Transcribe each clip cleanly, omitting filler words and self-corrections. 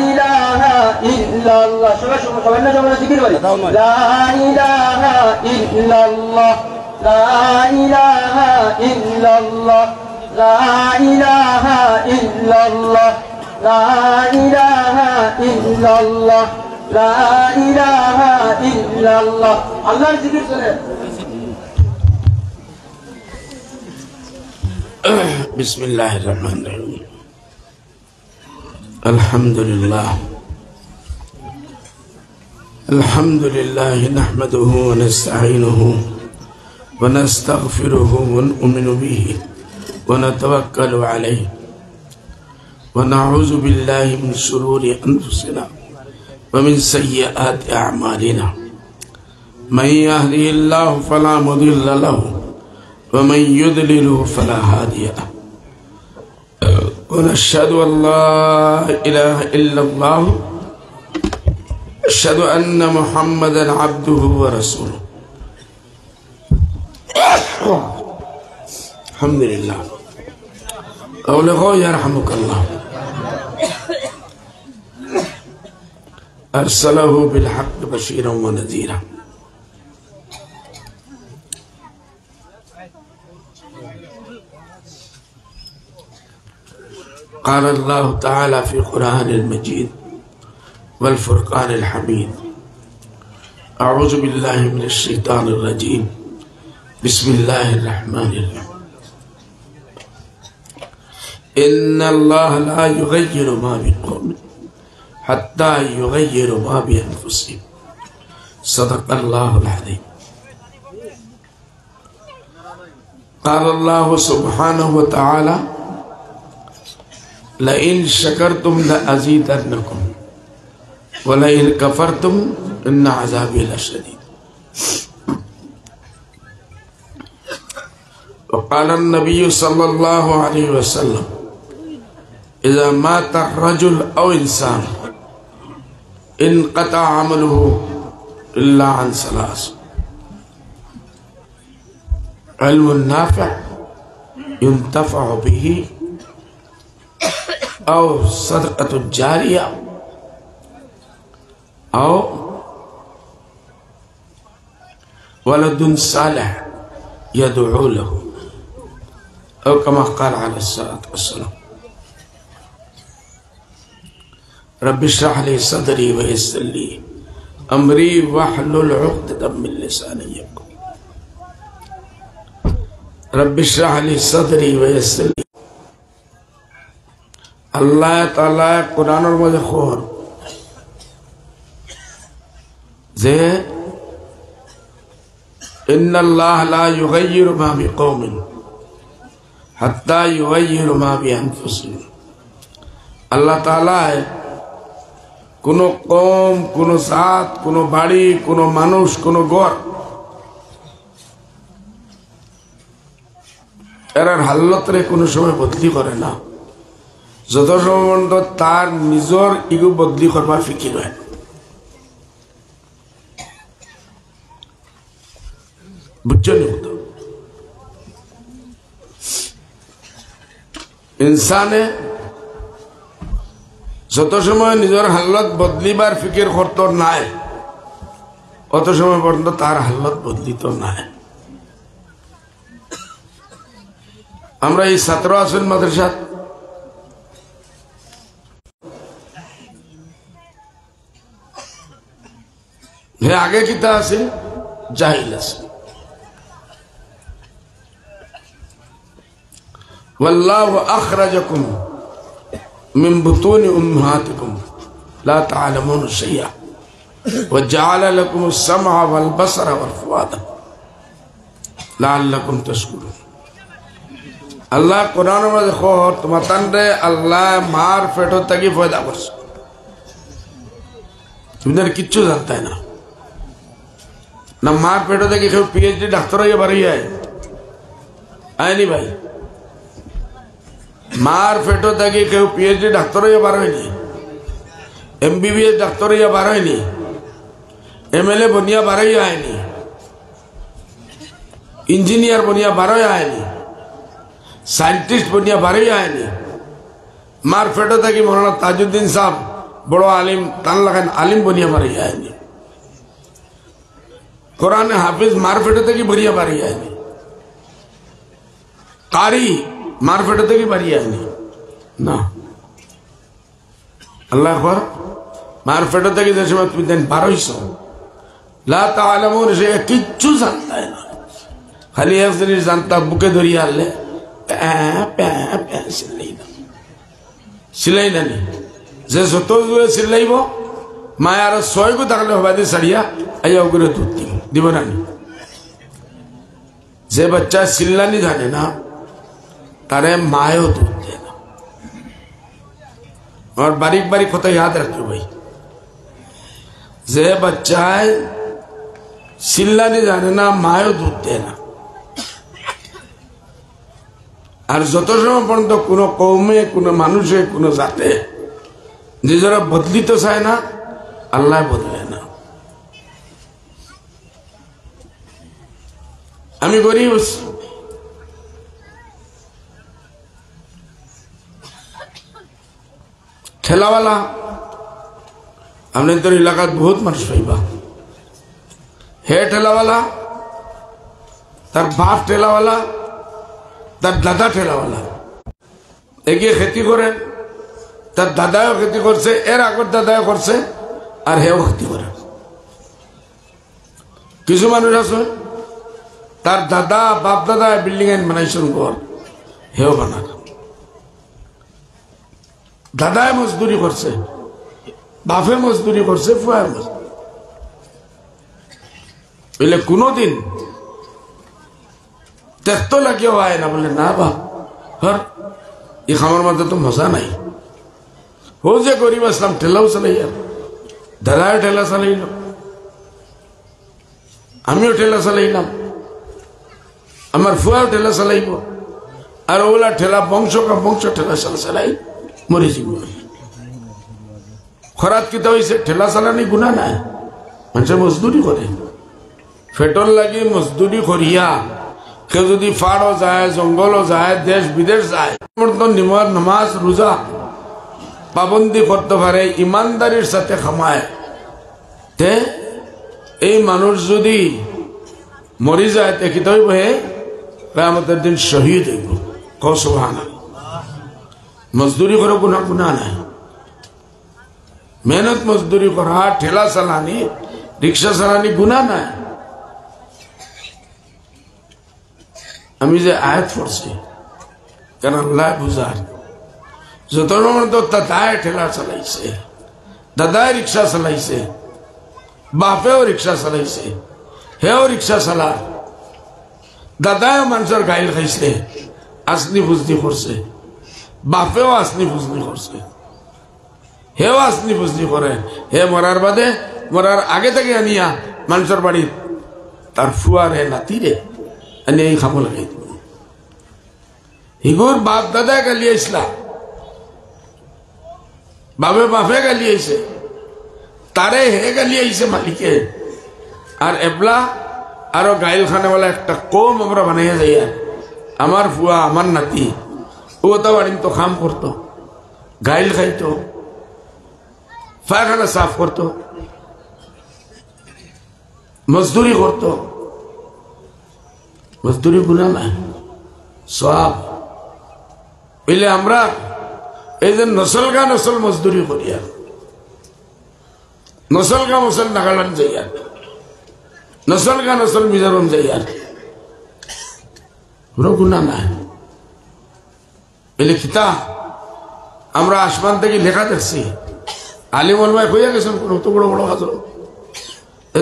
ইলাহা ইল্লাল্লাহ সবাই না জমানা জিকির করি লা ইলাহা ইল্লাল্লাহ লা ইলাহা ইল্লাল্লাহ লা ইলাহা ইল্লাল্লাহ লা ইলাহা ইল্লাল্লাহ লা ইলাহা ইল্লাল্লাহ আল্লাহর জিকির করে বিসমিল্লাহির রহমানির রহিম আলহামদুলিল্লাহ নাহমাদুহু ওয়া নাস্তাঈনুহু ওয়া নাস্তাগফিরুহু ওয়া নু'মিনু বিহি ওয়া নাতাওয়াক্কালু আলাইহি ওয়া নাউযু বিল্লাহি মিন শুরুরি আনফুসিনা ওয়া মিন সাইয়্যাতি আ'মালিনা মান ইয়াহদিহিল্লাহু ফালা মুদিল্লা লাহু ومن يضلله فلا هادي له ونشهد أن لا إله إلا الله أشهد أن محمدا عبده ورسوله الحمد لله قوله يرحمك الله أرسله بالحق بشيرا ونذيرا قال الله تعالى في القرآن المجيد والفرقان الحميد أعوذ بالله من الشيطان الرجيم بسم الله الرحمن الرحيم إن الله لا يغير ما بقوم حتى يغير ما بأنفسهم صدق الله العظيم قال الله سبحانه وتعالى لئن شكرتم لأزيدنكم ولئن كفرتم إن عذابي لشديد وقال النبي صلى الله عليه وسلم إذا مات الرجل أو إنسان انقطع عمله إلا عن ثلاث علم نافع ينتفع به أو صدقة جارية أو ولد صالح يدعو له أو كما قال عليه الصلاة والسلام رب اشرح لي صدري ويسر لي أمري واحلل عقدة من لساني يفقهوا رب اشرح لي صدري ويسر لي আল্লাহ তাআলা কোরআনের মধ্যে খবর যে ইন্নাল্লাহ লা ইউগাইয়িরু মা বিকওমিন হাত্তা ইউগাইয়িরু মা বিআনফুসিহিম আল্লাহ তাআলা কোন কওম কোন জাত কোন বাড়ি কোন মানুষ কোন ঘর এর হালতরে কোন সময় বদলি করে না যত সম্বন্ধ তার নিজের ইগো বদলি করবার ফিকির হয় বুঝছেন ইনসানে যত সময় নিজের হালত বদলিবার ফিকির করত নাই অত সময় পর্যন্ত তার হালত বদলিত নাই আমরা এই ছাত্র আছেন মাদ্রাসা হে আগে কিতা আছে জাহিল আছে ওয়াল্লাহু আখরাজাকুম মিন বুতুনি উম্মাহাতিকুম লা তা'লামুনা শাইআ ওয়া জা'আলা লাকুমুস সামআ ওয়াল বাসারা ওয়াল ফুআদা লাআল্লাকুম তাশকুরুন আল্লাহ কোরআনের মধ্যে কয় তোমাদের আল্লাহ মার পেট থেকে পয়দা করছে তুমি আর কিচ্ছু জানতে না না মার পেট থেকে কেউ পিএইচডি ডাক্তার হয়ে বাড়িয়ে আয়নি ভাই মার পেট থেকে কেউ পিএইচডি ডাক্তার হয়ে বার হয়নি এমবিবিএস ডাক্তার হয়ে বার হয়নি এমএলএ বনিয়া বার হয়ে আয়নি ইঞ্জিনিয়ার বনিয়া বার হয়ে আয়নি সায়েন্টিস্ট বনিয়া বার হয়ে আয়নি মার পেট থেকে মৌলানা তাজউদ্দিন সাহেব বড় আলিম তান লাগান আলিম বনিয়া পারি যায়নি কোরআনে হাফিজ মারফেটে থেকে বরিয়া পারি যায়নি কারি মারফেটে থেকে পারি যায়নি না আল্লাহ আকবার মারফেটে থেকে যে সময় তুমি দেন 1200 লা তাআলামুন সে কিচ্ছু জানতা না খালি এক জিনিস জানতা বুকে ধরিয়া আনলে সিলাই না যে যত জোরে চিল্লাইব মায় আর 6 গো থাকলে হবা দিয়ে ছাড়িয়া আইয়া ওগুলো দুধ দিব না যে বাচ্চা চিল্লানি জানে না তারে মায়ও দুধ দেয় না और बारीक बारीक কথা याद रखियो भाई যে বাচ্চায় চিল্লানি জানে না মায়ও দুধ দেয় না আর যত সময় পর্যন্ত কোনো কৌমে কোনো মানুষে কোনো জাতে নিজেরা বদলিতে চায় না আল্লাহ বদলে না আমি গরিব ঠেলাওয়ালা আপনাদের এলাকার বহুত মানুষ পাইবা হে ঠেলাওয়ালা তার বাপ ঠেলাওয়ালা তার দাদা ঠেলাওয়ালা এগিয়ে খেতি করেন তার দাদাও খেতি করছে এর আগের দাদাও করছে আর হেও খেতি করে কিছু মানুষ আছে তার দাদা বাপ দাদা বিল্ডিং এ বানাইছেন ঘর হেও বানান দাদায় মজদুরি করছে বাপে মজদুরি করছে ফুয়ায় মজদুরি কোনদিন তেত লাগিয়েও আয় না বলে না বাপ হর এই খামার মধ্যে তো মজা নাই ও যে গরিব আসলাম ঠেলাও চালাই আর দাদায় ঠেলা চালাইল আমিও ঠেলা চালাইলাম আমার ফুয়াও ঠেলা চালাইব আর ওগুলা ঠেলা বংশ কা বংশ ঠেলা চালাই মরে যাব খরাত কিতা হয়েছে ঠেলা চালানি গুণা নাই মানুষের মজদুরি করে পেট্রোল লাগি মজদুরি করিয়া কেউ যদি ফাড়ও যায় জঙ্গলও যায় দেশ বিদেশ যায় নামাজ রোজা পাবন্দি করতে পারে ইমানদারির সাথে খামায় তে এই মানুষ যদি মরি যায় তে কিতা হইব হে কিয়ামতের দিন শহীদ হইব কও সুবহানাল্লাহ মজদুরি করে গুনাহ গুনাহ নাই মেহনত মজদুরি করা ঠেলা চালানি রিক্সা চালানি গুনাহ নাই আমি যে আয়াত পড়ছি কেন আল্লাহ বুঝার যত তো দাদায় ঠেলা চালাইছে দাদায় রিক্সা চালাইছে বাপেও রিক্সা চালাইছে হেও রিক্সা চালা দাদায় মানুষের গাইল খাইছে আসনি বুঝনি করছে বাপেও আসনি বুঝনি করছে হেও আসনি বুঝনি করে হে মরার বাদে মরার আগে থেকে আনিয়া মানুষের বাড়ি তার ফুয়ার হে নাতিরে আনিয়া এই খাবো লাগাই দিব হিগুর বাপ দাদা গালিয়েছিলা বাপে বাপে গালিয়েছে তারে হে গালিয়েছে মালিকে আর এবলা আরো গাইল খানেওয়ালা একটা কম আমরা বানাইয়া যাই আমার ফুয়া আমার নাতি ও তো বাড়ি তো কাম করতো গাইল খাইতো পায়খানা সাফ করতো মজদুরি করতো মজদুরি গুনাহ না সওয়াব বলে আমরা এই যে নসলগা নসল মজদুরি করিয়া নসলগা মসল নাগাল্যান্ড যাইয়া নসলগা নসল মিজোরাম যাইয়া কোনো গুনাহ নাই বলে কিতা আমরা আসমান থেকে লেখা দেখছি আলিম ওলামায়ে কইয়া গেছেন কোন তো বড় বড় হাজর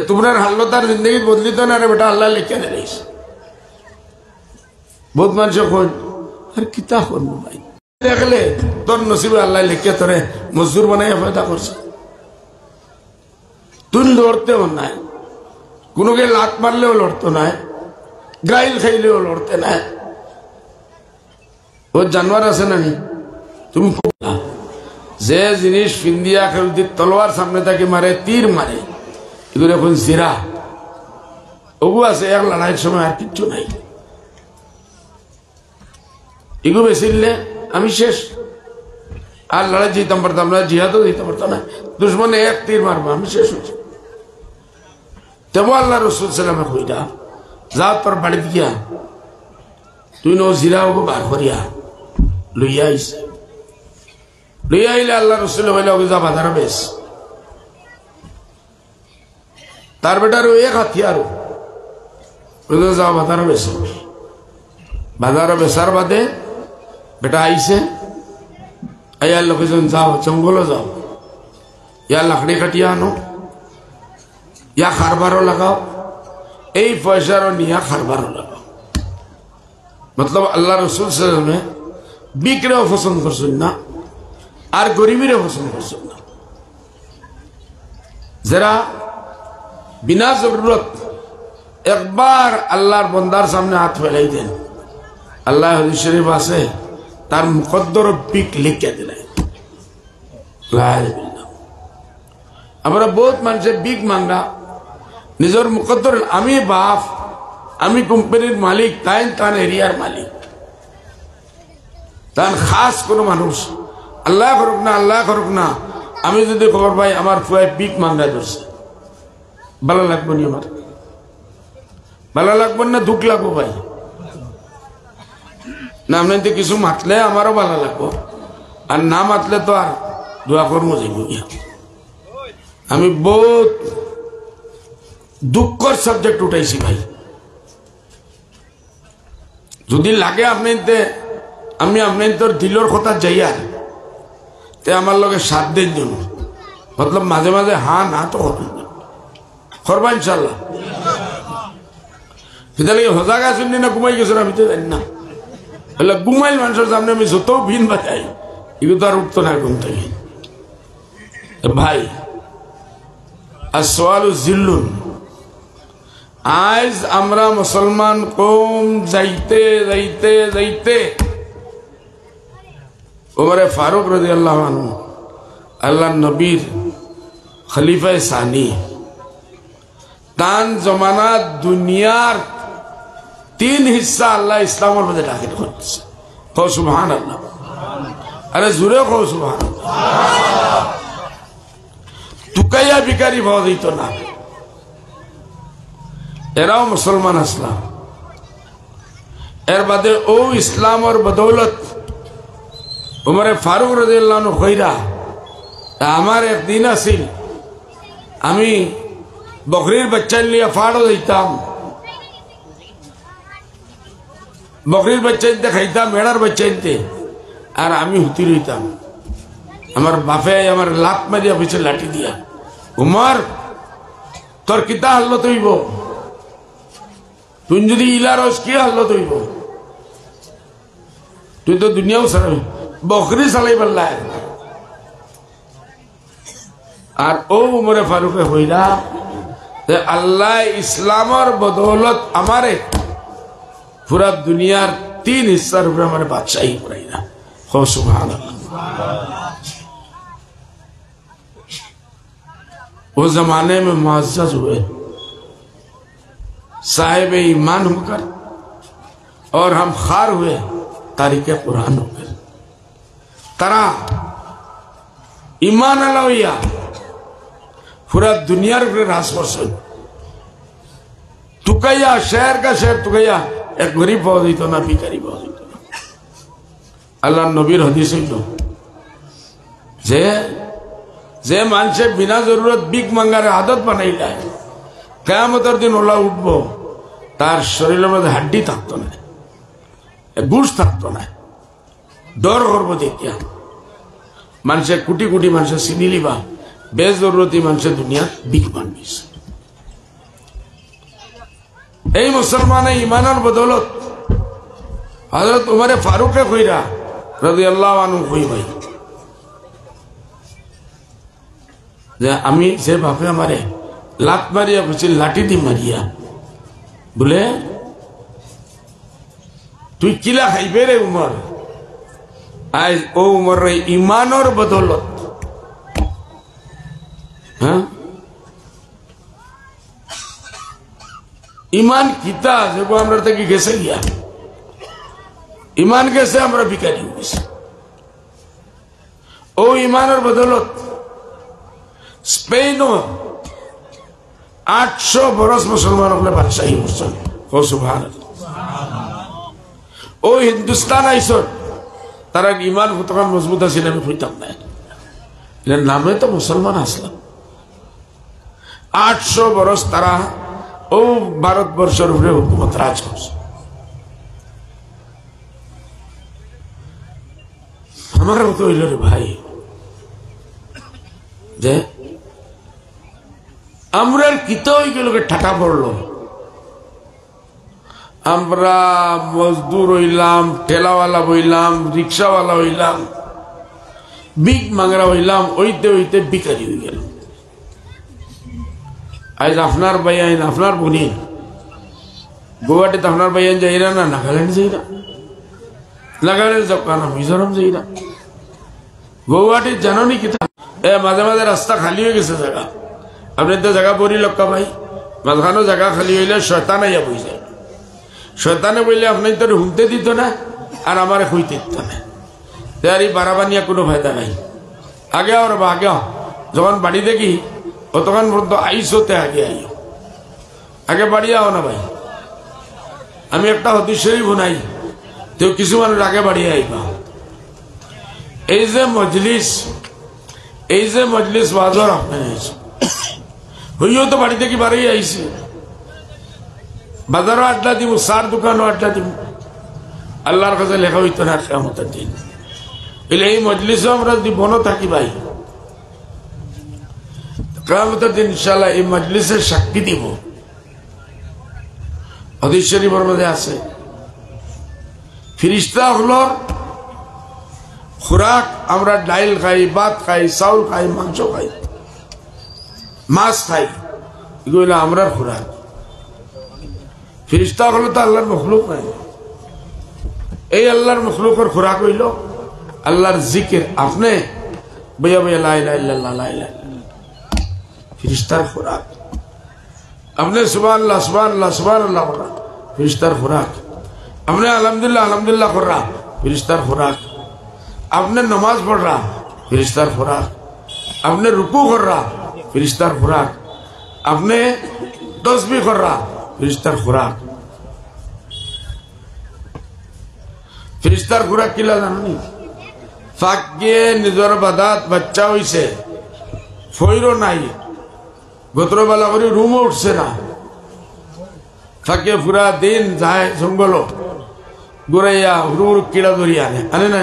তোমার হাল্লতার জিন্দগি বদলিত না রে বেটা আল্লাহ লিখে দিয়েছে বহুত মানুষ কই আর কিতা করবো ভাই দেখলে তোর নসিবে আল্লাহ লিখে তোরে মজদুর বানাইয়া ফায়দা করছে তুই লড়তেও নাই কোনোকে লাত মারলেও লড়তো নাই গাইল খাইলেও লড়তে নাই ও জানোয়ার আছে না নি তুমি যে জিনিস ফিন্দিয়া খেলতে তলোয়ার সামনে তাকে মারে তীর মারে এগুলো এখন জিরা ওগু আছে এক লড়াইয়ের সময় আর কিচ্ছু নাই এগুলো বেশিলে আমি শেষ আর লড়াই যেতাম পারতাম না, জিহাদও দিতে পারতাম না, দুশ্মনে এক তীর মারবো, আমি শেষ হয়েছি। তেমন আল্লাহ রসুল সালামে কইরা যা তোর বাড়িতে গিয়া তুই নো জিরা ওকে বার করিয়া লইয়া আইছে। লইয়া আইলে আল্লাহ রসুল বলে ওকে যা বাজারে বেশ। তার বেটার এক হাতিয়ারও যা বাজারে বেশ। বাজারে বেচার বাদে বেটা আইছে, আইয়ার লোকেজন যাও জঙ্গলে যাও, ইয়া লাকড়ি কাটিয়া আনো, ইয়া খারবারও লাগাও, এই পয়সারও নিয়া খারবারও লাগাও। মতলব আল্লাহ রসুল সাল্লামে বিক্রেও পছন্দ করছেন না আর গরিবেরও পছন্দ করছেন না। যারা বিনা জরুরত একবার আল্লাহর বন্দার সামনে হাত ফেলাই দেন, আল্লাহ হাদিস শরীফ আছে তার মুকদ্দর বিক লিখে দিলেন। আমরা বহুত মানুষের বিক মাঙ্গা নিজের মুকদ্দর, আমি বাপ, আমি কোম্পানির মালিক, তাই তান এরিয়ার মালিক, তান খাস কোন মানুষ আল্লাহ করুক না, আল্লাহ করুক না, আমি যদি খবর পাই আমার ফুয়ায় বিক মাঙ্গা ধরছে, ভালো লাগবো নি? আমার ভালো লাগবো না দুঃখ লাগবো ভাই? না আপনি কিছু মাতলে আমারও ভালো লাগবো, আর না মাতলে তো আর দোয়া করবো যাইব। আমি বহুত দুঃখর সাবজেক্ট উঠাইছি ভাই। যদি লাগে আমি তোর দিলর কথা যাইয়ার তে আমার লগে 7 দিন জন্য, মতলব মাঝে মাঝে হ্যাঁ না তো করবা ইনশাল্লাহ। সেটা লাগে হজাগা শুনি না ঘুমাই গেছে আমি তো জানি না। ঘুমাইল মানুষের সামনে আমি যত ভিন বাজাই এগুলো তো আর উঠতো না ঘুম থেকে। ভাই আর সোয়াল জিল্লুন, আজ আমরা মুসলমান কম যাইতে যাইতে যাইতে উমরে ফারুক রাদিয়াল্লাহু আনহু আল্লাহ নবীর খলিফা সানি, তান জমানা দুনিয়ার 3 হিস্সা আল্লাহ ইসলামের মধ্যে দাখিল করছে। কও সুবহানাল্লাহ, আরে জুড়ে কও সুবহানাল্লাহ। টুকাইয়া ভিখারি পাওয়া যেত না, এরাও মুসলমান আসলাম। এর বাদে ও ইসলামের বদৌলত উমরে ফারুক রাদিয়াল্লাহু আনহু কইরা, আমার একদিন আসিল আমি বকরির বাচ্চা নিয়ে ফাড়ো দিতাম, বকরির বাচ্চা নিতে খাইতাম, মেড়ার বাচ্চা নিতে, আর আমি হুতি রইতাম। আমার বাপে আমার লাত মারিয়া পিছে লাঠি দিয়া, উমর তোর কিতা হাল্লত হইব, তুই যদি ইলারস কি হাল্লত হইব, তুই তো দুনিয়াও সারাবি, বকরি চালাই পাল্লাই। আর ও উমরে ফারুকে হইলা আল্লাহ ইসলামের বদৌলত আমারে পুরা দুনিয়ার 3 হিস্সার উপরে আমার বাদশাহী করাই না। সুবহানাল্লাহ। वो जमाने में मुअज़्ज़ज़ हुए साहिब ईमान होकर और हम खार हुए तारीके कुरान होकर। तरा ईमान अलाविया पूरा दुनियार उपरे राज करছেন। टुकाइया शहर का शहर टुकाइया एक गरीब पाওয়া যেত না, ভিখারি পাওয়া যেত না। আল্লাহ নবীর হাদিস হইল যে যে মানুষে বিনা জরুরত বিক মাঙ্গারে আদত বানাইলা, কিয়ামতের দিন ওলা উঠব, তার শরীরের মধ্যে হাড্ডি থাকতো না, গুশ থাকতো না, ডর করবো দেখিয়া। মানুষের কোটি কোটি মানুষের চিনিলিবা বেজরুরতি মানুষের দুনিয়া বিক বানিস। এই মুসলমানের ইমানের বদৌলত হযরত উমরে ফারুকে কইরা রাদিয়াল্লাহু আনহু কই ভাই যে আমি যে বাপে আমারে লাত মারিয়া বলছি, লাঠি দি মারিয়া বলে তুই কিলা খাইবে রে উমর। আজ ও উমর ইমানের বদৌলত, হ্যাঁ ইমান কিতা যে আমরা থেকে গেছে গিয়া, ইমান গেছে আমরা ভিখারি হয়েছি। ও ইমানের বদলত স্পেনও 800 বরস মুসলমান হলে বাদশাহী করছেন। ও সুবহানাল্লাহ। ও হিন্দুস্তান আইসন তারা ইমান কতক্ষণ মজবুত আছে আমি কইতাম না, এর নামে তো মুসলমান আসলাম। 800 বরস তারা ও ভারতবর্ষের উপরে হুকুমত রাজ করছে। আমার মতো হইল রে ভাই যে আমরা কিত হয়ে গেল ঠাটা পড়লো, আমরা মজদুর হইলাম, ঠেলাওয়ালা হইলাম, রিক্সাওয়ালা হইলাম, বিগ মাংরা হইলাম, ওইতে ওইতে বিকারি হয়ে গেল। আজ আপনার ভাইয়াইন আপনার বোনি গুয়াহাটিতে আপনার ভাইয়াইন যাইরা না নাগাল্যান্ড যাইরা, নাগাল্যান্ড যাও কানা মিজোরাম যাইরা, গুয়াহাটির জানি কি মাঝে মাঝে রাস্তা খালি হয়ে গেছে জায়গা, আপনি তো জায়গা বলি লক্কা ভাই মাঝখানো জায়গা খালি হইলে শয়তান আইয়া বই যায়। শয়তানে বললে আপনি তো হুমতে দিত না আর আমার হইতে দিত না, তার এই বাড়াবানিয়া কোনো ফায়দা নাই। আগে আর আগে যখন বাড়ি দেখি অতক্ষণ পর্যন্ত আইসোতে আগে আইও, আগে বাড়ি আও না ভাই। আমি একটা হদিস শরীফ শুনাই তো কিছু মানুষ আগে বাড়ি আইবা। এই যে মজলিস বাজার আপনার হইও তো বাড়ি থেকে বাড়ি আইছে, বাজারও আড্ডা দিব, সার দোকানও আড্ডা দিব, আল্লাহর কাছে লেখা হইতো না কিয়ামতের দিন। এলে এই মজলিসও আমরা যদি বনো থাকি ভাই কিয়ামতের দিন ইনশাআল্লাহ এই মজলিসের সাক্ষী দিব। হাদিস শরীফের মধ্যে আছে ফেরেশতা হলো খুরাক, আমরা ডাইল খাই, ভাত খাই, চাউল খাই, মাংস খাই, মাছ খাই, এগুলো আমরা খুরাক। ফেরেশতা হলো তো আল্লাহর মখলুক নাই, এই আল্লাহর মখলুকের খোরাক হইল আল্লাহর জিকির। আপনি বইয়া বইয়া লা ইলাহা ইল্লাল্লাহ লা ইলাহা ফেরেশতার খোরাক, আপনি সুবহানাল্লাহ সুবহানাল্লাহ সুবহানাল্লাহ করা ফেরেশতার খোরাক, আপনি আলহামদুলিল্লাহ আলহামদুলিল্লাহ করা ফেরেশতার খোরাক, আপনি নামাজ পড়রা ফেরেশতার খোরাক, আপনি রুকু কররা ফেরেশতার খোরাক, আপনি তসবিহ কররা ফেরেশতার খোরাক। ফেরেশতার খোরাক কিলা জানি ফাঁকে নিজের বাদাত বাচ্চা হইছে, ফইরও নাই, গোত্রবালা করে রুমও উঠছে না, ফাঁকে পুরা দিন যায় জঙ্গল ঘুরাইয়া হুড় কিলা ধরিয়া আনে না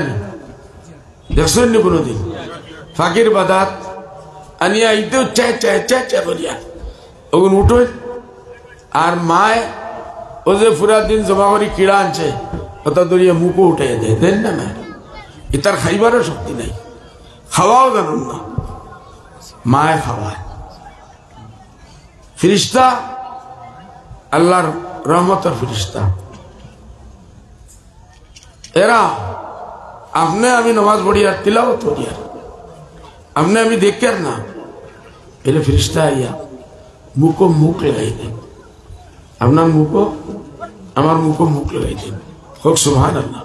দেখছেন নি কোনোদিন ফাঁকির বাদাত আনিয়া ইতেও চায় চায় চায় চায় করিয়া ওগুন উঠোয়। আর মায় ও যে পুরা দিন জমা করি কিড়া আনছে ওটা ধরিয়া মুখও উঠাইয়া দেয়, দেন না না, এটার খাইবারও শক্তি নাই, খাওয়াও জানুন না, মায় খাওয়ায়। ফেরেশতা আল্লাহর রহমতের ফেরেশতা, এরা আপনি আমি নামাজ পড়িয়া তিলাওয়াত করিয়া আপনি আমি দেখার না, এলে ফেরেশতা আইয়া মুখো মুখ লাগাই দেন, আপনার মুখো আমার মুখো মুখ লাগাই দেন, হোক সুবহানাল্লাহ।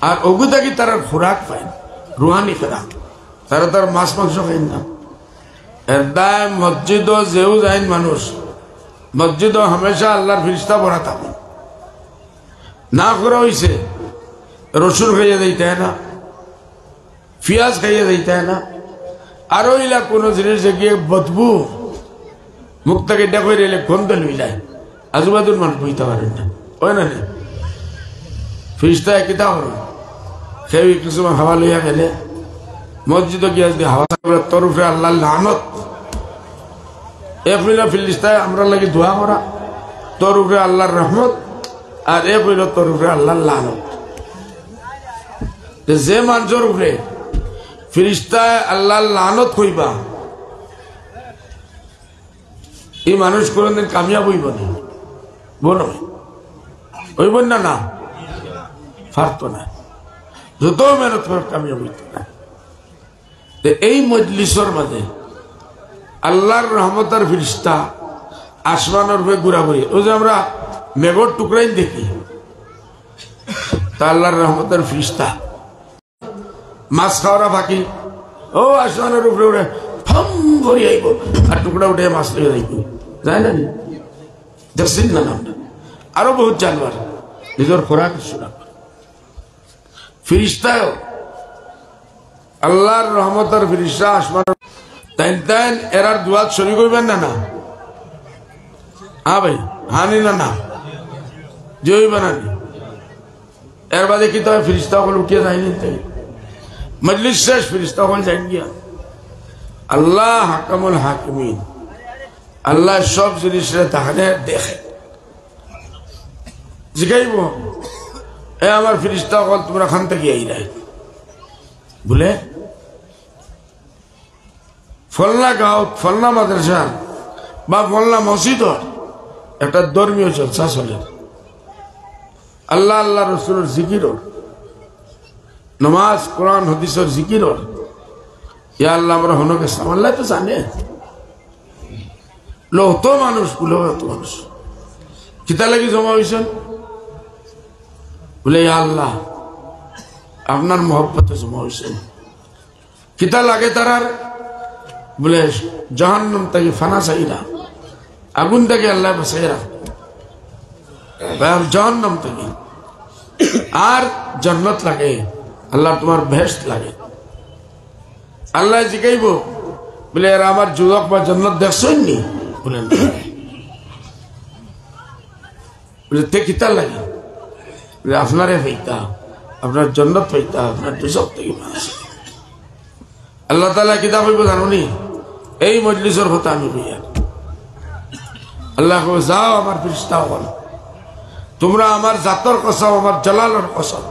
আর অগুতা কি তারা খোরাক পায়, রুহানি খোরাক, তারা তার মাছ মাংস খাই না। এদায় মসজিদ যেও যায় মানুষ, মসজিদ হামেশা আল্লাহর ফেরেশতা ভরা থাকে, না করা হয়েছে রসুন খাইয়ে দিতে না, পিঁয়াজ খাইয়ে দিতে না, আরো ইলা কোনো জিনিস গিয়ে বদবু মুখ থেকে দেখে রেলে গন্ধ লইলায়, আজুবাজুর মানুষ বইতে পারেন না, ওই না ফেরেশতা কিতা করো সেই কিছু হাওয়া লইয়া গেলে মসজিদ গিয়ে যদি হাওয়া তরফে আল্লাহ লানত এক হইল ফেরেশতায় আমরা লাগে দোয়া করা, তোর উপরে আল্লাহর রহমত, আর এক হইল তোর উপরে আল্লাহর লানত। যে মানুষের উপরে ফেরেশতায় আল্লাহর লানত হইবা এই মানুষ কোনদিন কামিয়াব হইব না, বলো হইব না, না পারত না, যত মেহনত করে কামিয়াব হইত না। এই মজলিসের মাঝে আল্লাহর রহমতের ফেরেশতা আসমানের উপরে ঘুরাঘুরি, ওই যে আমরা মেঘর টুকরাই দেখি, তা আল্লাহর রহমতের ফেরেশতা মাছ খাওয়ারা ফাঁকি ও আসমানের উপরে উঠে ফম করে আইব আর টুকরা উঠে মাছ লিয়ে যাইব যায় না দেখছেন না নামটা আরো বহুত জানবার নিজের খোরাক সুরাক ফিরিস্তাও আল্লাহর রহমতের ফিরিস্তা আসমান তাই তাই এরার দুয়াত শরীর করবেন না না হ্যাঁ ভাই হানি না না জয় বানানি এর বাদে কি তবে ফিরিস্তা হল উঠিয়ে যায়নি তাই মজলিস শেষ ফিরিস্তা হল যাই গিয়া আল্লাহ হাকামুল হাকিমিন আল্লাহ সব জিনিসের তাহলে দেখে জিগাইব এ আমার ফিরিস্তা হল তোমরা খান থেকে এই রায় বলে ফলনা গাঁও ফলনা মাদ্রাসা বা ফলনা মসজিদর একটা ধর্মীয় চর্চা চলে আল্লাহ আল্লাহ রসুলের জিকিরর নমাজ কোরআন হাদিসের জিকিরর ইয়া আল্লাহ আমরা হনকে সামাল্লাই তো জানে লোত মানুষ গুলো মানুষ কিতা লাগি জমা হয়েছেন বলে ইয়া আল্লাহ আপনার মহব্বতে জমা হয়েছেন কিতা লাগে তারার বলে জাহান্নাম থেকে ফানা চাইরা আগুন থেকে আল্লাহ বাঁচাইরা জাহান্নাম থেকে আর জান্নাত লাগে আল্লাহ তোমার বেহেশত লাগে আল্লাহ জিগাইব বলে এরা আমার যুবক বা জান্নাত দেখছেন নি বলেন বলে তে কিতা লাগে বলে আপনারে পাইতা আপনার জান্নাত পাইতা আপনার দুজক থেকে মানুষ আল্লাহ তাআলা কিতাব হইব জানুনি এই মজলিসের কথা আমি কইয়া আল্লাহ কো যাও আমার ফেরেশতা হল তোমরা আমার জাতর কসম আমার জালালের কসম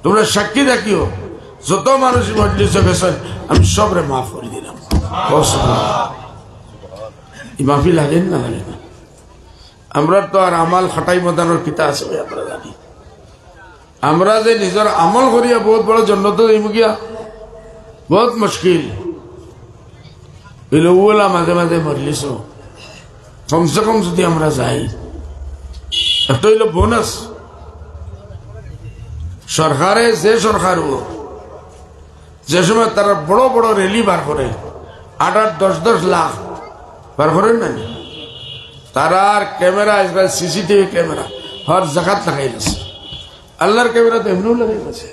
তোমরা সাক্ষী দেখিও যত মানুষ মজলিসে গেছেন আমি সবরে মাফ করে দিলাম এই মাফি লাগেন না লাগে না আমরা তো আর আমাল খাটাই মদানোর কিতা আছে আমরা জানি আমরা যে নিজের আমল করিয়া বহুত বড় জন্নত যাইব গিয়া বহুত মুশকিল ওলা মাঝে মাঝে মজলিস কমসে কম যদি আমরা যাই একটা হইল বোনাস সরকারে যে সরকার যে সময় তারা বড় বড় রেলি বার করে 8-10 লাখ বার করেন না তারা আর ক্যামেরা সিসিটিভি ক্যামেরা হর জাকাত লাগাই গেছে আল্লাহর ক্যামেরা তো এমনিও লাগাই গেছে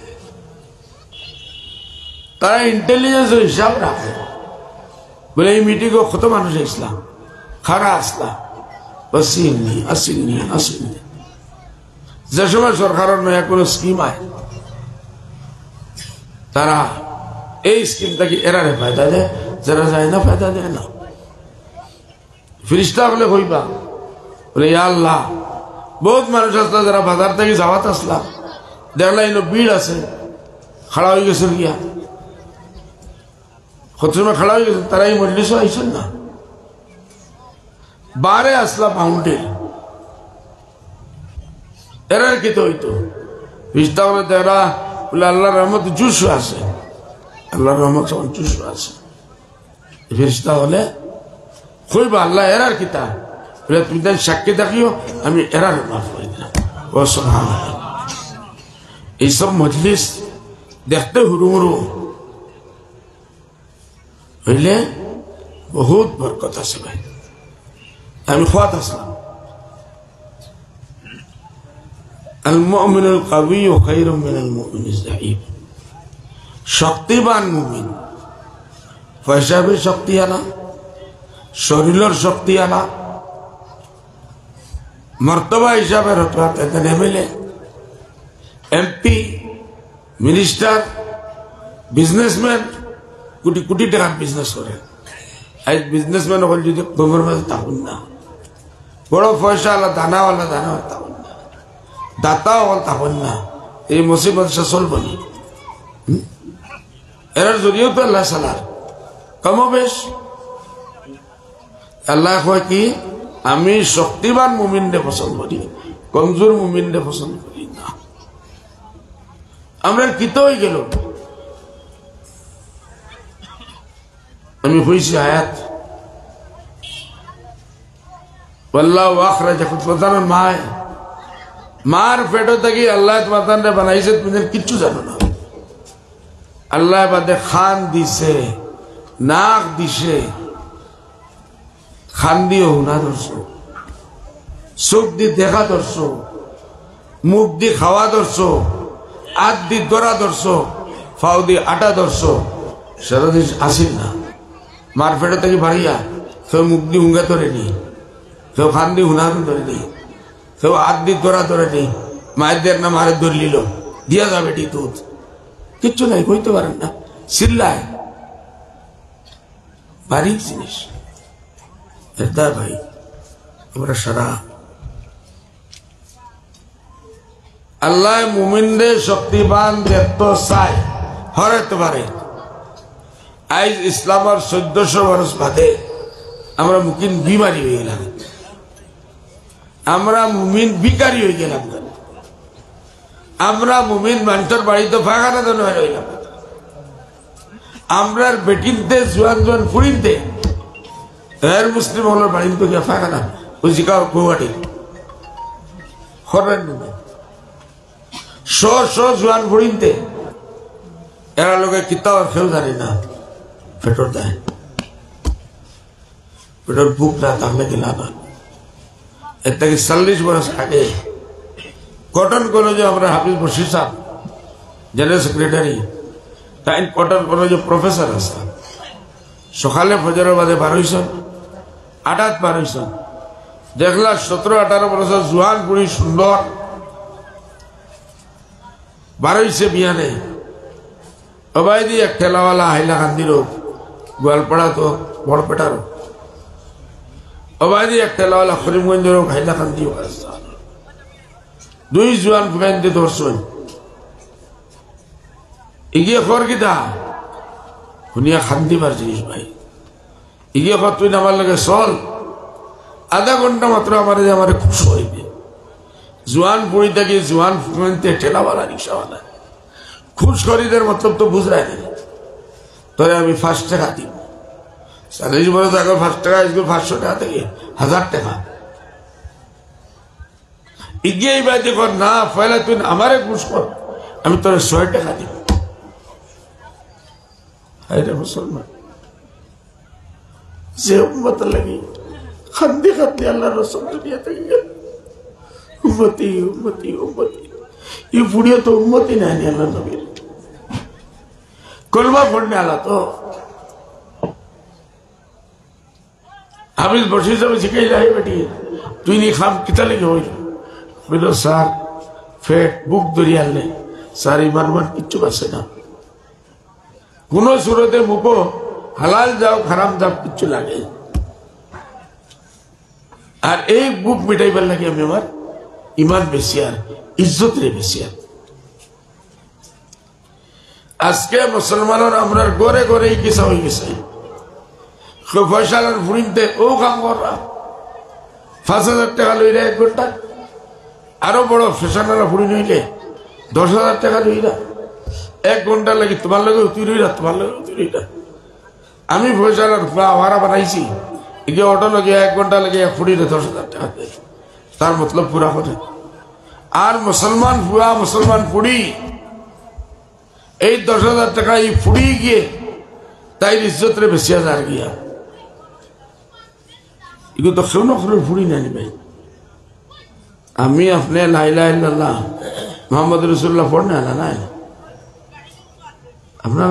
তারা ইন্টেলিজেন্স হিসাব রাখে বলে এই মিটিংও কত মানুষ আসলাম খারা আসলাম আসেননি যে সময় সরকারের নয়া কোনো স্কিম আয় তারা এই স্কিমটাকে এরারে ফায়দা দেয় যারা যায় না ফায়দা দেয় না ফিরিস্তা বলে হইবা বলে ইয়া আল্লাহ বহুত মানুষ আসলো যারা বাজার থেকে যাওয়াত আসলাম দেখলা ইনো ভিড় আছে খাড়া হয়ে গেছে গিয়া কত সময় খাড়া হয়ে গেছে তারা এই মজলিসও আইসেন না বারে আসলা মাউন্টেন এরার কি তো হইতো ফিরিস্তা বলে এরা বলে আল্লাহর রহমত জুস আছে আল্লাহর রহমত জুস আছে ফিরিস্তা বলে কইবা আল্লাহ এরার কিতা বলে তুমি তাই সাক্ষী দেখিও আমি এরার মাফ করে দিলাম ও সুবহানাল্লাহ এইসব মজলিস দেখতে হুড়ুমুড়ু হইলে বহুত বরকত আছে ভাই আমি খোয়াত আসলাম المؤمن القوي خير من المؤمن الضعيف শক্তিবান মুমিন পয়সা বে শক্তি আনা শরীরের শক্তি আনা মর্তবা হিসাবে রতবাতে নেমেলে MP minister businessman crore crore টাকার বিজনেস করে আজ বিজনেসম্যান হল যদি গোবর মাঝে তাহন না বড় পয়সা আলা দানাওয়ালা দানা তাহন না দাতা হল তাহন না এই মুসিবত সে চলবে না এর জরিয়েও তো আল্লাহ সালার কমবেশ আল্লাহ কয় কি আমি শক্তিবান মুমিনরে পছন্দ করি কমজোর মুমিনরে পছন্দ করি না আমরা কিত হয়ে গেল আমি হইছি আয়াত আল্লাহ আখরাজাকুম প্রধান মায় মার পেটো থেকে আল্লাহ তোমাদের বানাইছে তুমি কিচ্ছু জানো না আল্লাহ বাদে খান দিছে, নাক দিছে, খান দিয়ে হুনা ধরছো, চোখ দিয়ে দেখা ধরছো, মুখ দিয়ে খাওয়া ধরছো, হাত দিয়ে দরা ধরছো, ফাউ দিয়ে আটা ধরছো, সেটা দিন আসিল না। মার ফেটে থেকে বাড়িয়া কেউ মুখ দিয়ে হুঙ্গা ধরে নি, কেউ খান দিয়ে হুনা ধরে নি, কেউ হাত দিয়ে দরা ধরে নি, মায়ের দের না মারে ধরে নিল, দিয়া যাবে টি দুধ, কিচ্ছু নাই, কইতে পারেন না, চিল্লায়। বারিক জিনিস ভাই, আমরা সারা আল্লাহ মুমিনদের শক্তিবান দেখতে চাই, হরাতে পারে। আজ ইসলামের 1400 বরস বাদে আমরা মুমিন বিমারি হয়ে গেলাম, আমরা মুমিন বিকারি হয়ে গেলাম, আমরা মুমিন মানুষের বাড়িতে ফাঁকানা তো নয় রইলাম, আমরা বেটিনতে জোয়ান জোয়ান ফুড়িনতে এর মুসলিম হলার বাড়িতে গিয়ে ফাঁকানা ওই জিকাও গুয়াহাটি হরেন জোয়ান ফুড়িনতে এরা লোকে কিতাব খেয়েও জানি না, পেটর দেয়, পেটর বুক না থাকলে গেলা না। এর থেকে 40 বছর আগে কটন কলেজে আমরা হাফিজ বশির সাহেব জেনারেল সেক্রেটারি, তাই কটন কলেজে প্রফেসর আসতাম, সকালে ফজরের বাদে বার হইছেন, আটাত বার হইছেন, দেখলা 17-18 বছর জোয়ান বুড়ি সুন্দর বার হইছে বিয়ানে, অবাই দিয়ে এক ঠেলাওয়ালা হাইলাকান্দির গোয়ালপাড়া তো বড়পেটার, অবাই দিয়ে এক ঠেলাওয়ালা করিমগঞ্জের হাইলাকান্দি, দুই জোয়ান ফুকাইতে ধরছেন, এগিয়ে কর কিতা শুনিয়া খান্দিবার জিনিস ভাই, এগিয়ে কর তুই নামার লাগে চল, আধা ঘন্টা মাত্র আমার যে আমার খুশ হইবে। জোয়ান বুড়ি থাকি জোয়ান ফুকাইতে ঠেলাওয়ালা রিক্সাওয়ালা খুশ করিদের মতলব তো বুঝায় না, তবে আমি 5 টাকা দিব, 40 বছর আগে 5 টাকা, 500 টাকা থেকে 1000 টাকা, ইগিয়ে বাইতে কর না, পয়লা তুই আমারে খুশ কর, আমি তোর 100 টাকা দিব। হায়রে মুসলমান, যে উম্মত লাগি খান্দি খান্দি আল্লাহ রসুল দুনিয়া থেকে গেল, উম্মতি উম্মতি উম্মতি, এই বুড়িয়া তো উম্মতি নেয়নি আল্লাহ নবীর, কলমা পড়নে আলা তো হাফিজ বশির সাহেব শিখাই যাই বেটি, তুই নি খাম কিতা লেগে হইল, বলল স্যার ফেট বুক দরিয়াল নেই স্যার, ইমান মান কিচ্ছু আছে না, কোন সুরতে মুখো হালাল যাও খারাপ যাও কিচ্ছু লাগে, আর এই বুক মিটাইবার লাগে আমি আমার ইমান বেশি আর ইজ্জত রে বেশি। আর আজকে মুসলমানের আমরা গড়ে গড়ে কিসা হয়ে গেছে, ফয়সালার ফুরিনতে ও কাম করা 5000 টাকা লইরা 1 ঘন্টা, আরো বড় ফেশনারা ফুরি নইলে 10,000 টাকা লইরা 1 ঘন্টা লাগে, তোমার লাগে তুই রইরা, তোমার লাগে তুই রইরা। আমি ফয়সালার আওয়ারা বানাইছি, এগে অটো লাগে 1 ঘন্টা লাগে ফুড়িরে 10,000 টাকা দেয়, তার মতলব পুরা করে। আর মুসলমান ফুয়া মুসলমান ফুড়ি এই 10,000 টাকা এই ফুড়ি গিয়ে তাই ইজ্জত রে বেশি হাজার গিয়া, এগুলো তো কেউ নকলের ফুড়ি নেনি ভাই। আমি আপনি লা ইলাহা ইল্লাল্লাহ মুহাম্মদ রাসূলুল্লাহ পড়নে আলা নাই, আপনার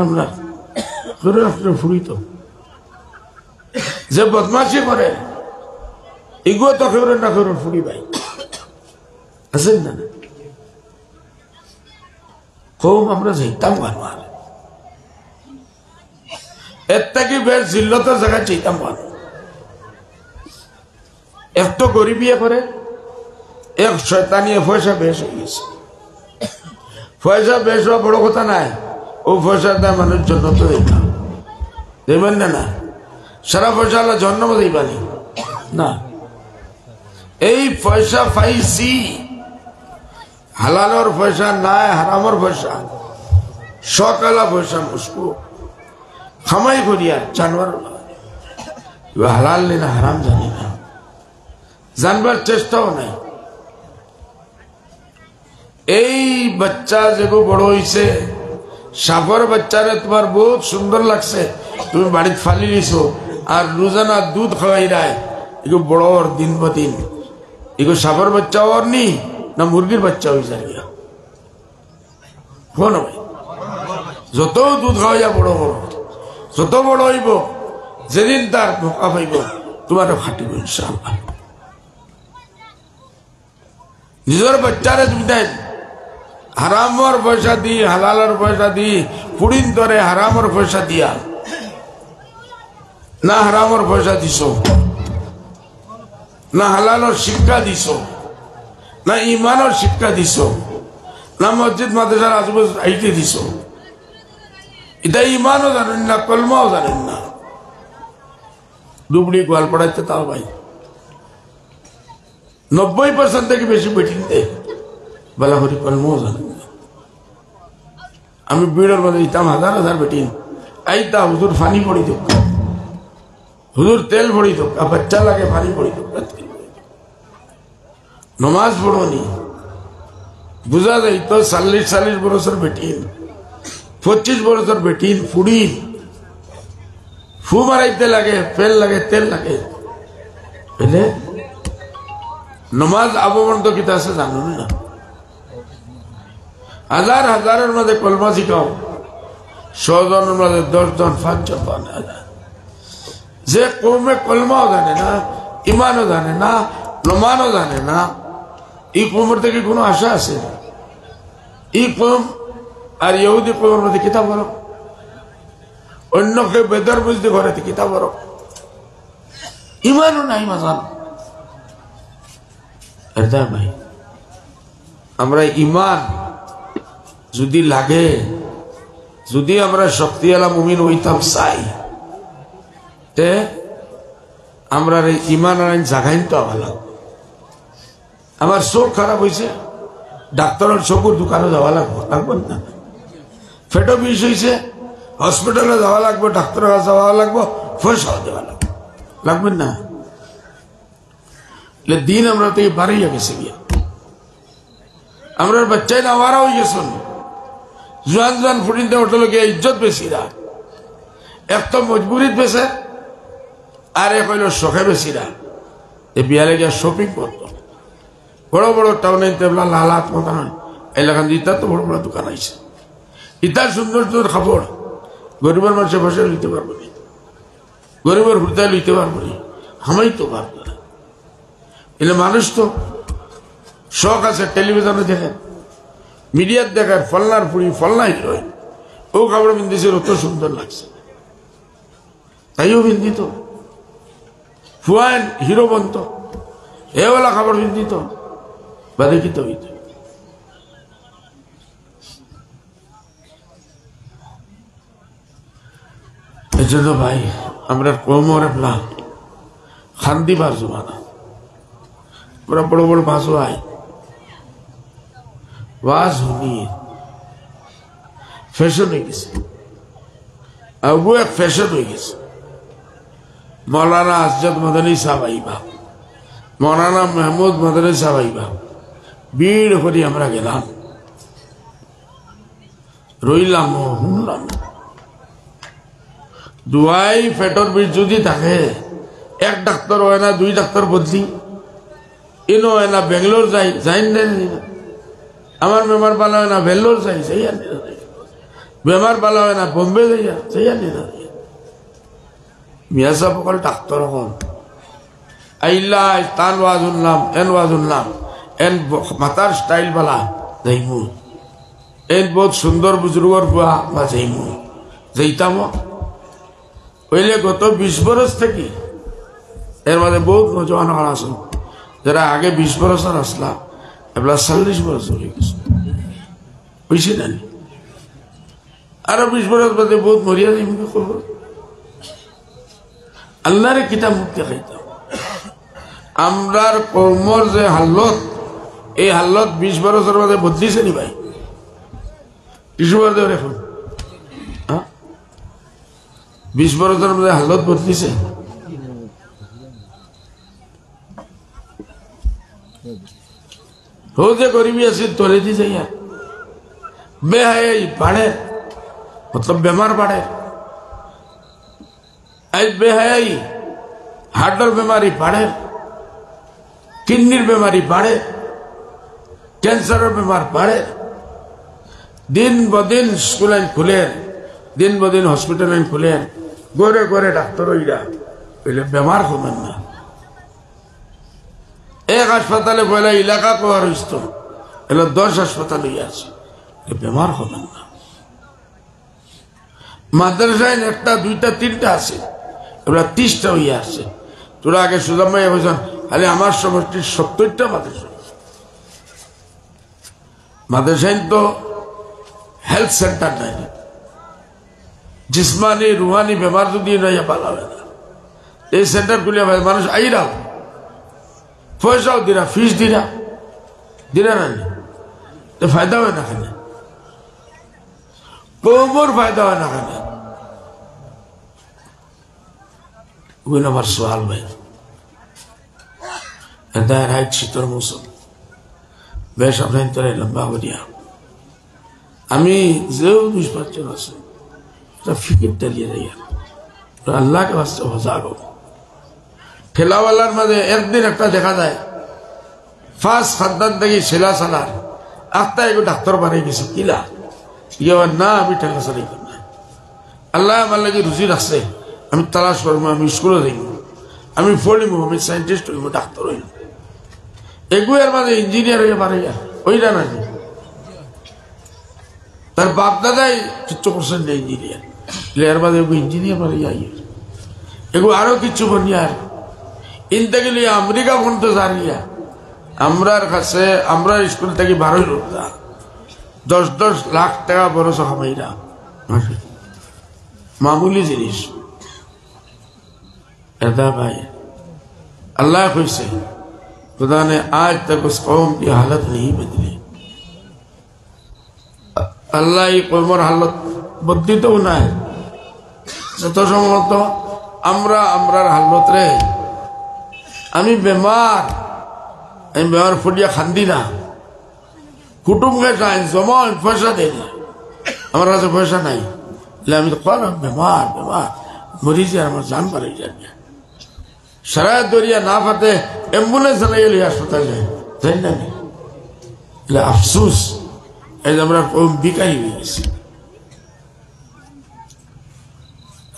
আপনার ফুড়ি তো যে বদমাশি করে এগুলো তো কেউ না কেউ ফুড়ি ভাই, আছেন না? কম আমরা যাইতাম ভালো, আর এর থেকে বেশ জিল্লতের জায়গায় চাইতাম ভালো। এক তো গরিবি করে, এক শয়তানিয়ে পয়সা বেশ হয়ে গেছে, পয়সা বেশ হওয়া বড় কথা নাই, ও পয়সা দেয় মানুষ জন্য তো দেবেন না, না সারা পয়সা আল্লাহ জন্ম দিবানি না, এই পয়সা পাইছি হালালের পয়সা নাই, হারামের পয়সা, সকালা পয়সা মুসকু খামাই করিয়া জানবার হালাল না হারাম জানি না, জানবার চেষ্টাও নাই। এই বাচ্চা যেগো বড় হইছে সাপর বাচ্চারে তোমার বহুত সুন্দর লাগছে, তুমি বাড়িতে ফালি দিছো, আর রোজানা দুধ খাওয়াই রায়, এগুলো বড় দিন বা দিন, এগুলো সাপর বাচ্চা ওর নি না মুরগির বাচ্চা হয়ে যায় গিয়া না ভাই। যত দুধ খাওয়াইয়া বড় বড়, যত বড় হইব, যেদিন তার মৌকা পাইব তোমারও খাটিব ইনশাআল্লাহ। নিজের বাচ্চারে তুমি দেন হারামর পয়সা দি, হালালের পয়সা দি, পুড়িন ধরে হারামর পয়সা দিয়া না, হারামর পয়সা দিছ না, হালালর শিক্ষা দিছ না, ইমানের শিক্ষা দিছ না, মসজিদ মাদ্রাসার আজুবাজু আইতে দিছ, এটা ইমানও জানেন না, কলমাও জানেন না, দুবড়ি গোয়াল পড়াইতে তাও ভাই 90% থেকে বেশি বেটিন দে বেলা করি কলমাও জানেন না। আমি বিড়ের মধ্যে দিতাম হাজার হাজার বেটিন, আইতা হুজুর ফানি পড়ি দোক, হুজুর তেল পড়ি দোক, বাচ্চা লাগে ফানি পড়ি দোক, নমাজ পড়নি বুঝা যায় তো 40 বছর বেটিন, 25 বছর বেটিন ফুড়ি ফু মারাইতে লাগে, ফেল লাগে, তেল লাগে, বুঝলে নমাজ আবমন্ত কিতা আছে জানো না? হাজার হাজারের মধ্যে কলমা শিখাও, 100 জনের মধ্যে 10 জন 5 জন বানে। যে কৌমে কলমাও জানে না, ইমানও জানে না, নমানও জানে না, এই কৌমের থেকে কোনো আশা আছে না? এই কৌম আর ইহুদি কৌমের মধ্যে কিতাব বলো, অন্য কেউ বেদর বুঝতে ঘরে কিতাব বলো, ইমানও নাই মাজান। ভাই আমরা ইমান যদি লাগে, যদি আমরা শক্তিওয়ালা মুমিন হইতাম চাই, তে আমরা ইমান আর জাগাইন তো ভালো। আমার চোখ খারাপ হয়েছে, ডাক্তারের চোখের দোকানে যাওয়া লাগবো, লাগবে না? পেটও বিষ হয়েছে, হসপিটালে যাওয়া লাগবে, ডাক্তারের কাছে যাওয়া লাগবো, পয়সাও দেওয়া লাগবে, লাগবে না? দিন আমরা থেকে বাড়াইয়া গেছে গিয়া, আমরা বাচ্চাই না আওয়ারা হয়ে গেছে, জোয়ান জোয়ান ফুটিনতে হোটেল গিয়ে ইজ্জত বেশি রা, এক তো মজবুরিত বেছে, আর এক হইল শখে বেশি রা। এ বিয়ালে গিয়া শপিং করত, বড় বড় টাউনে লালাত মতান এলাকান ইতার তো বড় বড় দোকান আইছে, ইতার সুন্দর সুন্দর খাবার গরিবের মানুষে বসে লইতে পারবো না, গরিবের হৃদয় লইতে পারবো না, হামাই তো পারবো না। এলে মানুষ তো শখ আছে, টেলিভিশনে দেখেন, মিডিয়ার দেখেন, ফলনার পুরি ফলনা হিরোইন, ও কাপড় বিন্দিছে, অত সুন্দর লাগছে, তাইও বিন্দিত, ফুয়াইন হিরো বন্ত, এওয়ালা কাপড় বিন্দিত, বাদেখিত হইত। এই জন্য ভাই আমরা কোমরে প্লান খান্দি বাজু মানা, আমরা বড় বড় বাজু আয় ওয়াজ শুনিয়ে ফ্যাশন হয়ে গেছে, আবু এক ফ্যাশন হয়ে গেছে। মৌলানা আসজাদ মদনী সাহেব আইবা, মৌলানা মাহমুদ মদনী সাহেব আইবা, ভিড় করি আমরা গেলাম, রইলাম শুনলাম। দুয়াই পেটর বিষ যদি থাকে, এক ডাক্তার হয় না, 2 ডাক্তার বদলি, ইনো হয় না বেঙ্গলোর যাই, যাই না, আমার বেমার ভালো হয় না ভেল্লোর যাই, সেই আর বেমার ভালো হয় না বোম্বে যাইয়া, সেই আর মিয়া সাহেব সকল ডাক্তার হন আইল্লা তান ওয়াজ উনলাম, এন ওয়াজ উনলাম, এন মাতার স্টাইল বালা যাইমু, এন বহুত সুন্দর বুজুর্গর বুয়া বা যাইমু, যাইতাম হইলে গত 20 বছর থেকে এর মধ্যে বহুত নজওয়ান আসুন, যারা আগে 20 বছর আসলা এবার 40 বছর হয়ে গেছে, বুঝছি না? আরো 20 বছর বাদে বহুত মরিয়া যাই, আল্লাহরে কিতাব মুক্তি খাইতাম। আমরার কর্মর যে হাল্লত, এই হাল্লত 20 বছর বাদে বদলিছে নি ভাই? কিছু বাদে এখন 20 বছরের মধ্যে হালত বদলিছে। হো যে গরিবী আছে তোলে দি যাইয়া বেহাই বাড়ে मतलब बेमार बाढ़े आज बेहयाई हार्टर बीमारी बाढ़े किडनीर बीमारी बाढ़े कैंसर बीमार बाढ़े दिन ब दिन स्कूल खुले दिन ब दिन हॉस्पिटल खुले गोरे गोरे डाक्टर बेमार कमें ना एक हासपाताले पहले इलाका को और 10 हासपाताल बेमार कमें ना মাদ্রাসায় একটা দুইটা তিনটা আছে এবার 30টা হইয়া আছে তোরা আগে সুজাম ভাই বলেছেন খালি আমার সমষ্টির 70টা মাদ্রাসায় তো হেলথ সেন্টার নাই জিসমানি রুহানি বেমার যদি নয় ভালো হবে না এই সেন্টার খুলে মানুষ আইরাও পয়সাও দিরা ফিস দিরা না তো ফায়দা হয় না খানে कोमर फायदा है ना खाने वो नंबर सवाल भाई अंदर है शीतल मौसम बेश अपने तरह लंबा हो गया अमी ज़रूर कुछ बच्चे वास्ते तो फिक्र डलिए रही है तो अल्लाह के वास्ते हो जाओ ठेला वाला मज़े एक दिन एकटा देखा जाए फास्ट खानदान तक शिला सलार आखता है को डॉक्टर बने किसी किला ये ना अभी ठेला से नहीं करना है अल्लाह माल्ला की रुचि रखते हम तलाश करूँगा हम स्कूल देंगे हम फोड़ी में हम साइंटिस्ट हुई डॉक्टर हुई एक बार माने इंजीनियर हुई बारे यार वही रहना जी तर बाप दादा ही 50% इंजीनियर लेयर बाद एक इंजीनियर बारे यार एक आरो किच्चू बन यार इन तक के लिए अमेरिका फोन तो जारी है अमरार खासे अमरार स्कूल तक ही 12 लोग था 10 लाख টাকা বরস খামাইরা मामूली जिनिस ऐसा भाई अल्लाह खुश से खुदा ने आज तक उस कौम की हालत नहीं बदली अल्लाह ही कौमर हालत बदली तो ना है तो सम्भवत আমরা আমরার হালত রে আমি বেমার ফুটিয়া খান্দি না कुटुंब के साथ जमा पैसा दे दिया हमारे पास पैसा नहीं लेकिन तो कौन बीमार मरीज है हमारे जान पर जाए शराय दोरिया ना पाते एम्बुलेंस नहीं लिया अस्पताल में जानना नहीं ले अफसोस ऐसे हमारा कोई बिकाई हुई है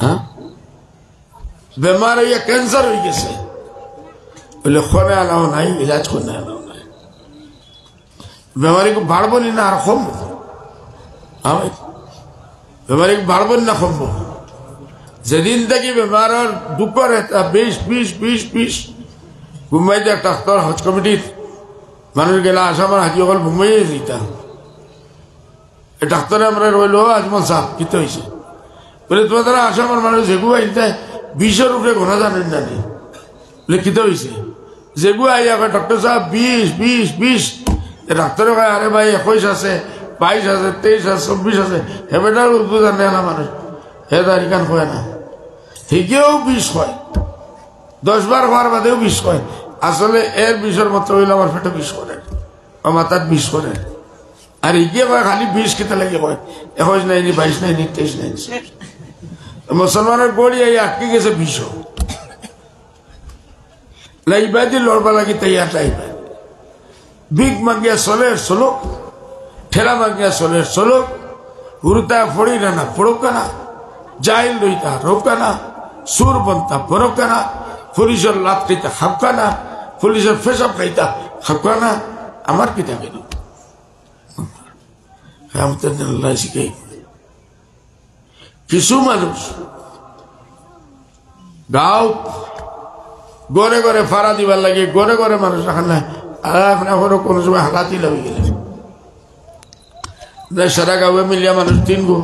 हाँ बीमार है या कैंसर हुई कैसे बोले खोने आना हो नहीं इलाज खोने आना बीमारी को भाड़ बनी ना रखम हाँ भाई बीमारी को भाड़ बनी ना खम जदीन तक ही बीमार और दुख रहता 20 मुंबई तक डॉक्टर हज कमिटी मानुष गेला आसाम हाजी अकल मुंबई जीता डॉक्टर हमारे रोलो आजमल साहब कितने हुई बोले तुम्हारा आसाम मानुष जेगु आइता 20 रुपये घोना जाने नहीं बोले कितने हुई जेगु आई अगर डॉक्टर साहब 20 ডাক্তারে কয় আরে ভাই 21 আছে 22 আছে 23 আছে 24 আছে হেবেটার উর্দু জানে না মানুষ হে দারিকান কয় না হিগেও 20 হয় 10 বার হওয়ার বাদেও 20 হয় আসলে এর 20 মতো হইল আমার পেটে 20 করে ও মাথার 20 করে আর হিগে কয় খালি 20 কিতা লাগে কয় 21 নাই 22 নাই 23 নাই মুসলমানের গড়ি এই আটকে গেছে 20 লাইবাদি লড়বা লাগি তৈয়ার টাইপ भीख मांगिया सोलो ठेला मांगिया सोलो उड़ता फोड़ी रहना फोड़ोकाना जाइल रोईता रोकाना सुर बनता बरोकाना पुलिसर लात खाइता खापकाना पुलिसर फेसअप खाइता खापकाना আমার কি থাকে না আমাদের আল্লাহ শিখাই কিছু মানুষ গাঁও গড়ে গড়ে ফাড়া দিবার লাগে গড়ে গড়ে মানুষ রাখান না কোনো সময় হালাতি লাগি গেলে সারা গাঁৱে মিলিয়া মানুষ 3 গো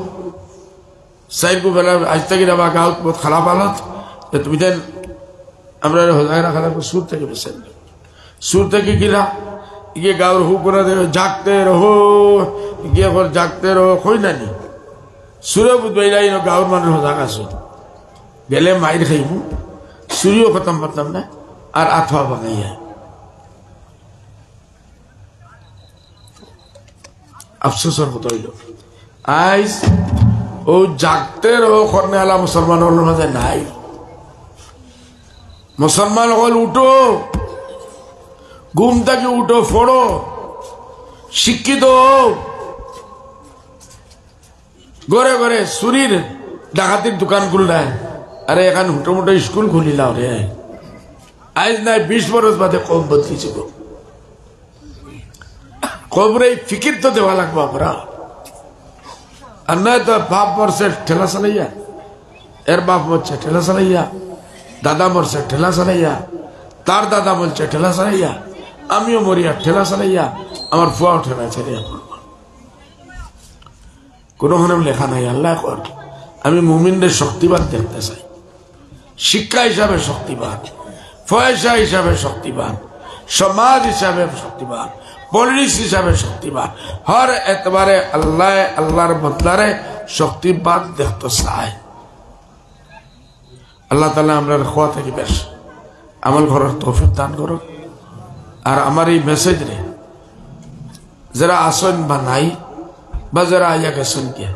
4 গো বেলা আজ থেকে যাবা গাঁৱত বহুত খারাপ হালত তুমি দেন আমরা হজায় রাখা লাগবে সুর থেকে বেছেন সুর থেকে গিলা গিয়ে গাঁৱৰ হু করে জাগতে রহো গিয়ে জাগতে রহো কই নানি সুরে বুঝবাই না গাঁৱৰ মানুষ হজাগ আছো গেলে মাইর খাইব সুরিও খতম করতাম না আর আঠা বাগাইয়া আফসোসের কথা হইল আজ ও জাগতে ও করনে আলা মুসলমানের মাঝে নাই। মুসলমান হল উঠো, ঘুম থেকে উঠো, পড়ো, শিক্ষিত হও। ঘরে ঘরে চুরির ডাকাতির দোকান খুললেন, আরে এখন হুটো মুটো স্কুল খুলিলাও রে। আজ নাই 20 বছর বাদে কম বদলিছে গো। কবরে ফিকির তো দেওয়া লাগবো আমরা। আর নয় তো বাপ মরছে ঠেলা চালাইয়া, এর বাপ মরছে ঠেলা চালাইয়া, দাদা মরছে ঠেলা চালাইয়া, তার দাদা মরছে ঠেলা চালাইয়া, আমিও মরিয়া ঠেলা চালাইয়া, আমার ফুয়াও ঠেলা চালাইয়া। কোনোখানে লেখা নাই। আল্লাহ কর আমি মুমিনদের শক্তিবান দেখতে চাই, শিক্ষা হিসাবে শক্তিবান, পয়সা হিসাবে শক্তিবান, সমাজ হিসাবে শক্তিবান, পলিটিক্স হিসাবে শক্তিবান, হর এতবারে আল্লাহ আল্লাহর বদলারে শক্তিবান দেখতে চায়। আল্লাহ তাআলা আমরা খোয়া থেকে বেশ আমল করার তৌফিক দান করুন। আর আমার এই মেসেজ রে যারা আসন বা নাই বা যারা আইয়া গেছেন কে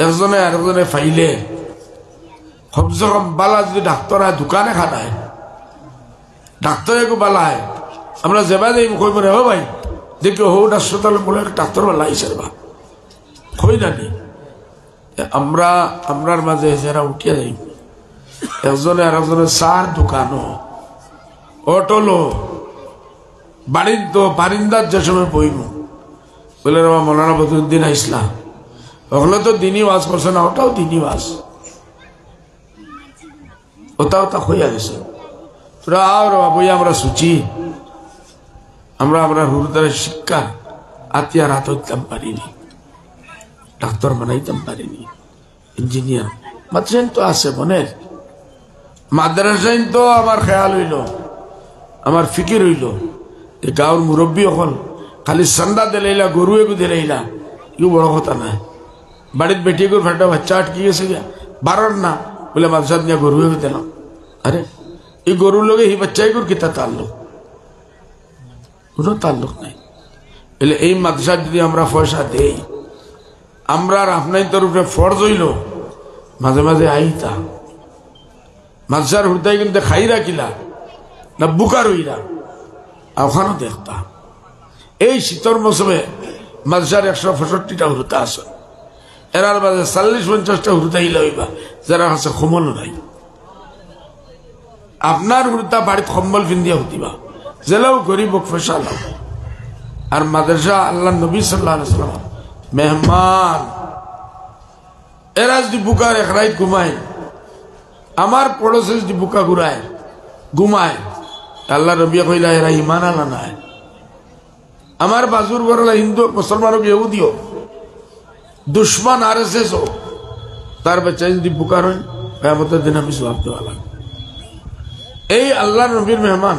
একজনে আরেকজনে ফাইলে কমসে কম বালা যদি ডাক্তার দোকানে খানায় ডাক্তারে বালায় আমরা যেবা যাই কই বলে ও ভাই দেখি হৌ হাসপাতাল বলে ডাক্তার বালা আইসের বা কই জানি আমরা আমরার মাঝে যারা উঠিয়া যাই একজনে আরেকজনে চার দোকানও অটোলো বাড়ির তো বারিন্দার যে সময় বইব বলে আমার মৌলানা বদরুদ্দিন ইসলাম ওগুলো তো দিনই ওয়াজ করছে না, ওটাও দিনই ওয়াজ, ওটাও তা হইয়া গেছে। তোরা আর বই আমরা সুচি আমরা আমরা হুরুদারের শিক্ষা আতিয়ার হাত হইতাম পারিনি, ডাক্তার বানাইতাম পারিনি, ইঞ্জিনিয়ার মাদ্রাসাইন তো আছে মনের মাদ্রাসাইন তো আমার খেয়াল হইল, আমার ফিকির হইল গাঁর মুরব্বী হল খালি সন্ধ্যা দিলাইলা গরু এগু দিলাইলা ইউ বড় কথা না। বাড়ির বেটি করে ফাটা বাচ্চা আটকে গেছে গিয়া বারর না বলে মাদ্রাসা নিয়ে গরু এগু দিলাম। আরে এই গরুর লোকে এই বাচ্চা এগুর কিতা তাল্লুক, কোনো তাল্লুক নাই। এলে এই মাদ্রাসা যদি আমরা পয়সা দেই আমরা আর আপনার তোর উপরে ফরজ হইল মাঝে মাঝে আইতা মাদ্রাসার হুদায় কিন্তু খাই রাখিলা না বুকার হইলা ওখানেও দেখতা। এই শীতর মৌসুমে মাদ্রাসার 165টা হুরতা আছে, এরার মাঝে 40-50টা হুরতা ইলা হইবা যারা আছে কম্বল নাই। আপনার হুরতা বাড়িতে কম্বল ফিন্দিয়া হতিবা জেলাও গরিব পয়সা লাও। আর মাদ্রাসা আল্লাহ নবী সাল্লাল্লাহু আলাইহি ওয়াসাল্লাম মেহমান, এরা যদি বুকার এক রাত ঘুমায়, আমার পড়োশে যদি বুকা ঘুরায় ঘুমায়, আল্লাহ নবী কইলা এরা ইমান আলা নাই। আমার বাজুর বড়লা হিন্দু মুসলমানকে ইহুদিও দুশ্মন আরএসএস ও তার বাচ্চা যদি বুকার হয় কিয়ামতের দিন আমি জবাব দেওয়া লাগবে। এই আল্লাহ নবীর মেহমান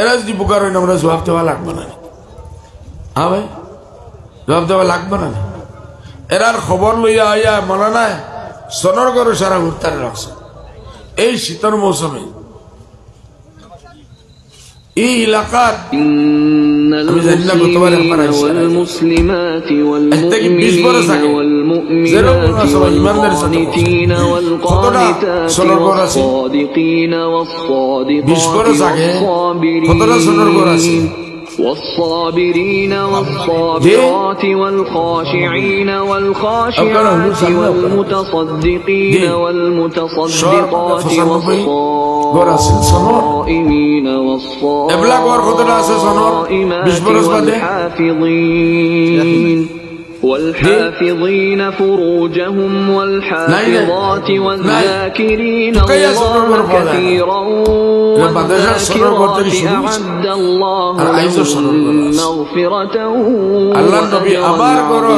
এরা যদি বুকার হয় আমরা জবাব দেওয়া লাগবে না। হ্যাঁ ভাই জবাব দেওয়া লাগবে না। এরার খবর লইয়া আইয়া মনে নাই সনর করে সারা উত্তারে রাখছে এই শীতর মৌসুমে এই এলাকার আমি জানি না গতবার আমার থেকে 20 বছর আগে যেরকম সবাই ইমানদারের সাথে কতটা সনর্গর আছে 20 বছর আগে কতটা সনর্গর আছে। والصابرين والصابرات والخاشعين والخاشعات والمتصدقين والمتصدقات والصائمين والحافظين والحافظين فروجهم والحافظات والذاكرين الله كثيرا والذاكرات أعد الله لهم مغفرة وأجرا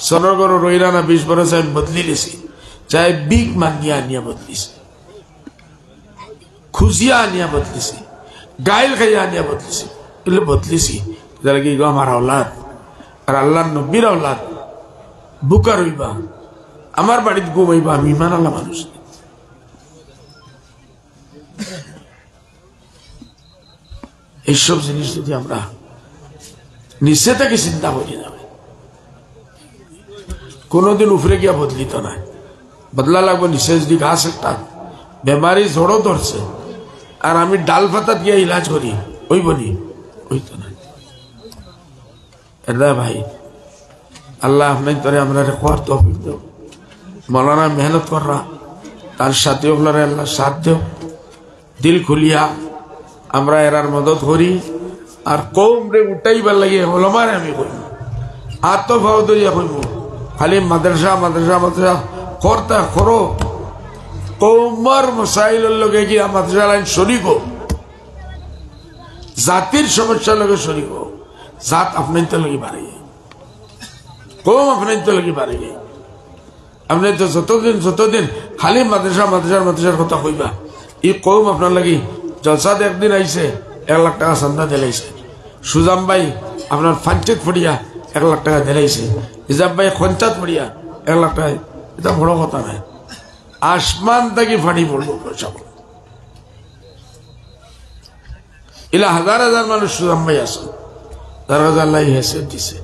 সনর করো রইলা না 20 বছর আমি বদলি লিছি, চাই বিগ মাঙ্গিয়া আনিয়া বদলিছি, খুশিয়া আনিয়া বদলিছি, গাইল খাইয়া আনিয়া বদলিছি, এগুলো বদলিছি যারা কি আমার আওলাদ আর আল্লাহ নবীর আওলাদ বুকার হইবা আমার বাড়িতে ঘুমাইবা আমি ইমান আল্লাহ মানুষ। এইসব জিনিস যদি আমরা নিচে থেকে চিন্তা করি না কোনোদিন উপরে গিয়া বদলিত নাই, বদলা লাগবো নিঃশেষ দিক ঘাস একটা বেমারি ঝড়ো ধরছে আর আমি ডাল পাতাত গিয়া ইলাজ করি ওই বলি ওই তো নাই। এটা ভাই আল্লাহ আপনার তরে আমরা রেখোয়ার তৌফিক দেব, মৌলানা মেহনত কররা তার সাথে ওগুলারে আল্লাহ সাথ দেব, দিল খুলিয়া আমরা এরার মদত করি আর কৌম রে উঠাইবার লাগে ওলামারে আমি কইব আর তো ভাও দরিয়া কইব খালি মাদ্রাসা মাদ্রাসা মাদ্রাসা করতা করো কৌমার মসাইলের লগে গিয়া মাদ্রাসা লাইন শরিক হোক, জাতির সমস্যার লগে শরিক হোক, জাত আপনার তো লগে বাড়ে কৌম আপনার তো লগে বাড়ে আপনি তো যতদিন খালি মাদ্রাসা মাদ্রাসার মাদ্রাসার কথা কইবা এই কৌম আপনার লাগি জলসাদ একদিন আইছে 1 লাখ টাকা চান্দা দিলাইছে, সুজাম ভাই আপনার ফাঞ্চিত পড়িয়া 1 লাখ টাকা দিলাইছে, হিজাব ভাই খঞ্চাত পড়িয়া 1 লাখ টাকা, এটা বড় কথা নাই, আসমান থেকে ফানি পড়বো পয়সা ইলা হাজার হাজার মানুষ সুজাম ভাই আসেন, তার আল্লাহ হেসে দিছে,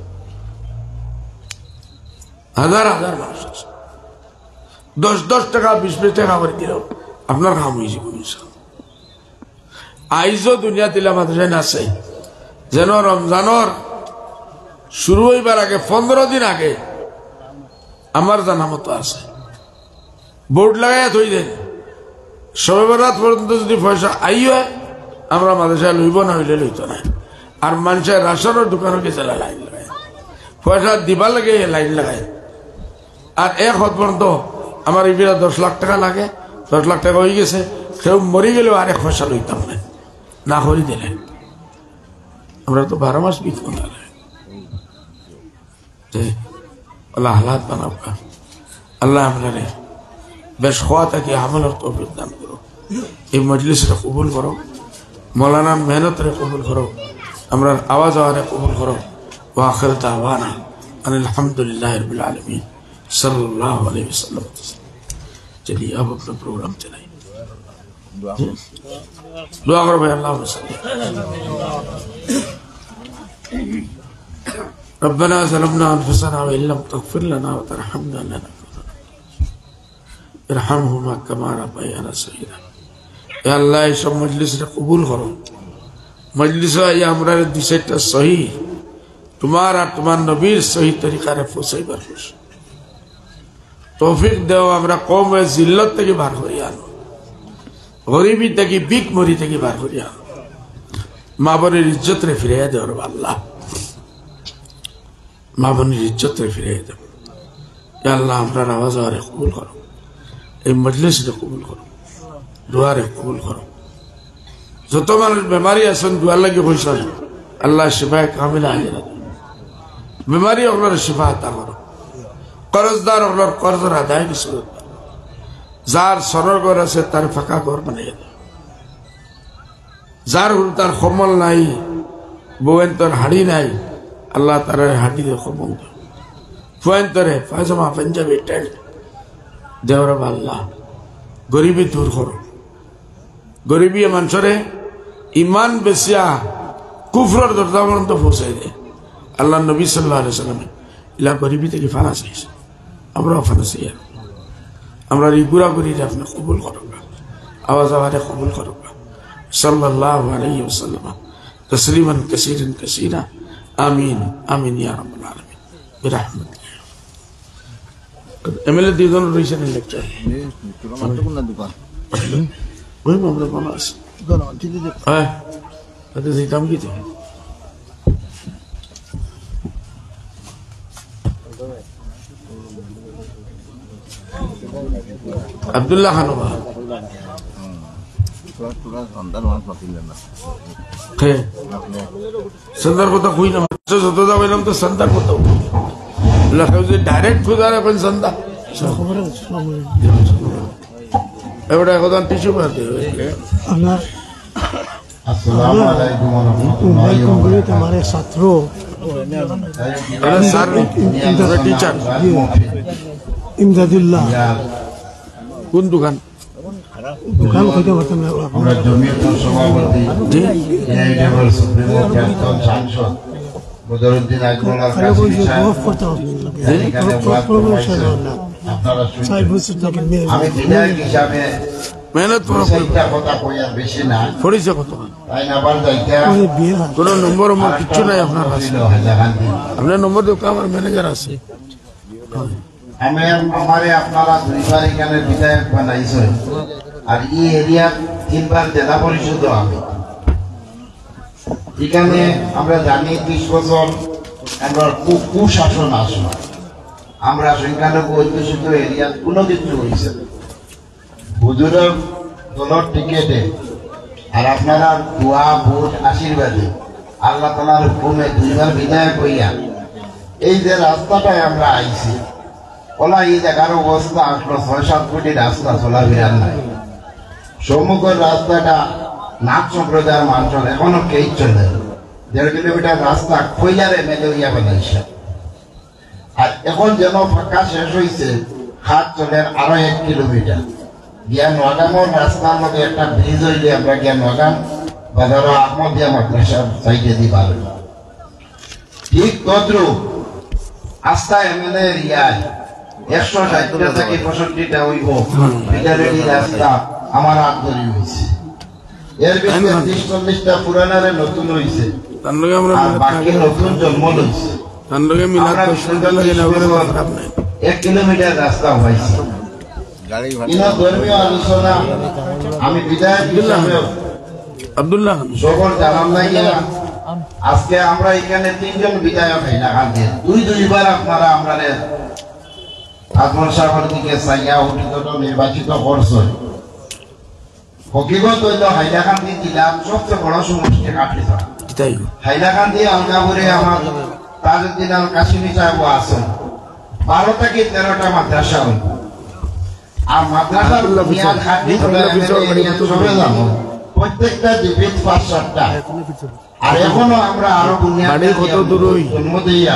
হাজার হাজার মানুষ আছে, 10 টাকা 20 টাকা করে দিলেও আপনার কাম হয়েছে। আইজও দুনিয়া দিলা মাদ্রাসায় নাচাই যেন রমজানের শুরু হইবার আগে 15 দিন আগে আমার জানা মতো আছে বোর্ড লাগাইয়া থই দেন, সবে বরাত পর্যন্ত যদি পয়সা আইও আমরা মাদ্রাসায় লইব না হইলে লইত না, আর মানুষের রাশনের দোকানে গেছে লাইন লাগায় পয়সা দিবার লাগে লাইন লাগায়, আর 1 হাত পর্যন্ত আমার এই 10 লাখ টাকা লাগে, 10 লাখ টাকা হয়ে গেছে, কেউ মরি গেলেও আর 1 পয়সা লইতাম না, না করি দিলে আমরা তো 12 মাস বিকব না। আল্লাহ হালাত বানাব, আল্লাহ আপনারে বেশ হওয়া থাকি আমলের তৌফিক দান করো, এই মজলিসটা কবুল করো, মৌলানা মেহনতরে কবুল করো, আমরা আওয়াজ আওয়ারে কবুল করো। ওয়া আখির দাওয়ানা আলহামদুলিল্লাহি রাব্বিল আলামিন सल्लल्लाहु अलैहि वसल्लम। चलिए अब अपना प्रोग्राम चलाइए, दुआ करो भाई अल्लाह रब्बना ज़लमना अनफुसना व इल्लम तगफिर लना व तरहमना लनकुनन्ना इरहमहुमा कमा रब्बयाना सगीरा। या अल्लाह इस मजलिस रे कबूल करो, मजलिस या हमरा रे दिसेटा सही तुम्हारा तुम्हार नबीर सही तरीका रे पहुंचाइবার तौफिक देव, আমরা কমে জিল্লত থেকে বার করি আনো, গরিবী থেকে বিক মরি থেকে বার করি আনো, মা বোনের ইজ্জত রে ফিরিয়ে দেও রে আল্লাহ, মা বোনের ইজ্জত রে ফিরিয়ে দেও। ইয়া আল্লাহ আপনার আওয়াজ আরে কবুল করো, এই মজলিস রে কবুল করো, দোয়া রে কবুল করো। যত মানুষ বেমারি আছেন দোয়া লাগি কইছেন আল্লাহ শিফায়ে কামিলা আজরা, বেমারি আপনার শিফা আতা করো, कर्जदार और कर्ज आदाय की सूरत, जार सरल घर আছে তার ফাঁকা ঘর বানিয়ে দাও, যার তার কমল নাই বউয়ের তোর হাড়ি নাই আল্লাহ তার হাড়ি দিয়ে কমল দাও, ফুয়েন তোরে পায়জামা পাঞ্জাবি টেন্ট দেওয়ার আল্লাহ, গরিবী দূর করো, গরিবী মানুষরে ইমান বেশিয়া কুফরের দরজা পর্যন্ত পৌঁছাই দেয়। আল্লাহ নবী সাল্লাল্লাহু আলাইহি ওয়াসাল্লাম ইলা গরিবী থেকে ফানা চাইছে, আমরা ফানা চাই, আমরা এই গুড়াগুড়ি আপনি কবুল করুক, আওয়াজ আওয়াজে কবুল করুক। সাল্লাল্লাহু আলাইহি ওয়াসাল্লাম তাসলিমান কাসীরান কাসীরা, আমিন আমিন ইয়া রাব্বাল আলামিন বিরহমাতিকা। এমএলএ দুজন রইছেন লেকচার ওই আমরা কোন আছে হ্যাঁ তাতে যেতাম কি আব্দুল্লাহ খানবা সন্দার কথা কই না যত যাইলাম তো সন্দার কথা ডাইরেক্ট খুঁজার এখন সন্ধ্যা এবারে এখন টিস্যু পাতে हमारे छात्र टीचर इमदादुल्लाह কোন দোকান দোকান কইতে পারতাম না আমরা জমিয়তের সভাপতি বদরুদ্দিন আজমলার খালি কাছে বলছি গফ করতে হবে আপনারা সাহেব শুনছেন। বলছেন নাকি মেয়ে আমি বিধায়ক হিসাবে মেহনত করা সেইটা কথা কইয়ার বেশি না, পড়েছে কত তাই না আবার যাইতে ওই বিয়ে হয় কোনো নম্বর আমার কিচ্ছু নাই আপনার কাছে হাইলাকান্দি। আপনার নম্বর দেখো আমার ম্যানেজার আছে আমারে আপনারা দুইবার এখানে বিধায়ক বানাইছেন, আর এই এরিয়া 3 বার জেলা পরিষদ আমি এখানে আমরা জানি 20 বছর আমরা কুশাসন আসলো, আমরা সংখ্যালঘু অধ্যুষিত এরিয়া কোনো কিছু হয়েছে হুজুরের দলের টিকেটে আর আপনারা দোয়া ভোট আশীর্বাদে আল্লাহ তাআলার হুকুমে 2 বার বিধায়ক হইয়া এই যে রাস্তাটায় আমরা আইছি, ওলা এই জায়গার অবস্থা আসলো 6-7 কোটি রাস্তা চলাফেরার নাই, সম্মুখের রাস্তাটা নাথ সম্প্রদায়ের মানুষের এখনো কেই চলে 1.5 কিলোমিটার রাস্তা কইলারে মেলে হইয়া বানাইছে, আর এখন যেন ফাঁকা শেষ হয়েছে হাত চলের আরো 1 কিলোমিটার গিয়া নোয়াগামের রাস্তার মধ্যে একটা ব্রিজ হইলে আমরা গিয়া নোয়াগাম বাজার আহমদিয়া মাদ্রাসার সাইডে দিয়ে পারব। ঠিক তদ্রুপ আস্থা এমএলএ রিয়ায় 160টা থেকে 65টা হইব ফিডারেলি রাস্তা আমার হাত ধরে হয়েছে, এর ভিতরে 30-40টা পুরানারে নতুন হয়েছে তার লগে আমরা আর বাকি নতুন জন্ম লইছে। তার লগে মিলাদ আমরা শুনতে লাগে না ওগুলো খারাপ নাই 1 কিলোমিটার রাস্তা হয়েছে। ইনা ধর্মীয় আলোচনা আমি বিধায়ক হিসাবে আব্দুল্লাহ সকল জানান লাগিয়া আজকে আমরা এখানে 3 জন বিধায়ক হাইলাকান্দি 2-2বার আপনারা আমরা আজমল সাহেবের দিকে চাইয়া উঠিত নির্বাচিত করছেন। হকিগত হইল হাইলাকান্দি জেলার সবচেয়ে বড় সমষ্টি কাটলিছড়া। তাই হাইলাকান্দি আলগাপুরে আমার তাজউদ্দিন আল কাশিমি সাহেব আছেন, 12 থেকে 13টা মাদ্রাসা হইল, আর মাদ্রাসার বুনিয়াদ খাটি সবে জানো প্রত্যেকটা ডিপিট 5-7টা, আর এখনো আমরা আরো বুনিয়াদ কত দূর হই জন্ম দিয়া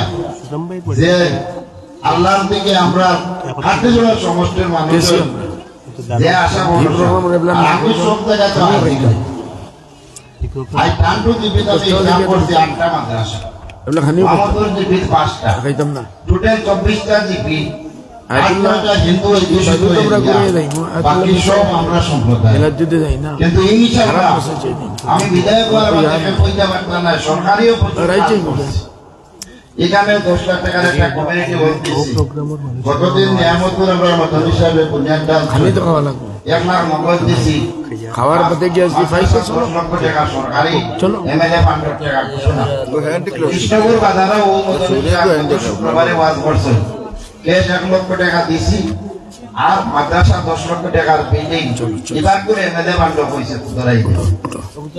যে আল্লাহর দিকে আমরা খাটি জনের সমষ্টির মানুষ যে আশা করছি আমি সব জায়গায় তো আই টান্টু ডিপিট আমি হিসাব করছি 8টা মাদ্রাসা, এগুলো খানি আমাদের ডিপিট 5টা, খাইতাম না টোটাল 24টা ডিপিট, আয়াতুল্লাহ 8টা হিন্দু অধ্যুষিত তোমরা এরিয়া, ঘুরিয়ে দেই বাকি সব আমরা সম্প্রদায়। এলার যদি যাই না কিন্তু ইনশাআল্লাহ আমি বিধায়ক হওয়ার মাধ্যমে কইতে পারতাম না, সরকারিও রাইটেই এখানে 10 লাখ টাকার একটা কমিউনিটি ওয়ার্ক দিছি। গতদিন নিয়ামতপুর আমরা মদন হিসাবে বুনিয়াদ ডাল খালি তো খাওয়া লাগবে 1 লাখ নগদ দিছি, খাওয়ার পথে গিয়ে আসছি 10 লক্ষ টাকা সরকারি চলো। এমএলএ 5 লাখ টাকা ঘোষণা। কৃষ্ণপুর বাজারে ও মদন হিসাবে শুক্রবারে ওয়াজ করছেন, ক্যাশ 1 লক্ষ টাকা দিছি, আর মাদ্রাসা 10 লক্ষ টাকার বিল্ডিং এবার করে এমএলএ বান্ড হইছে ধরাই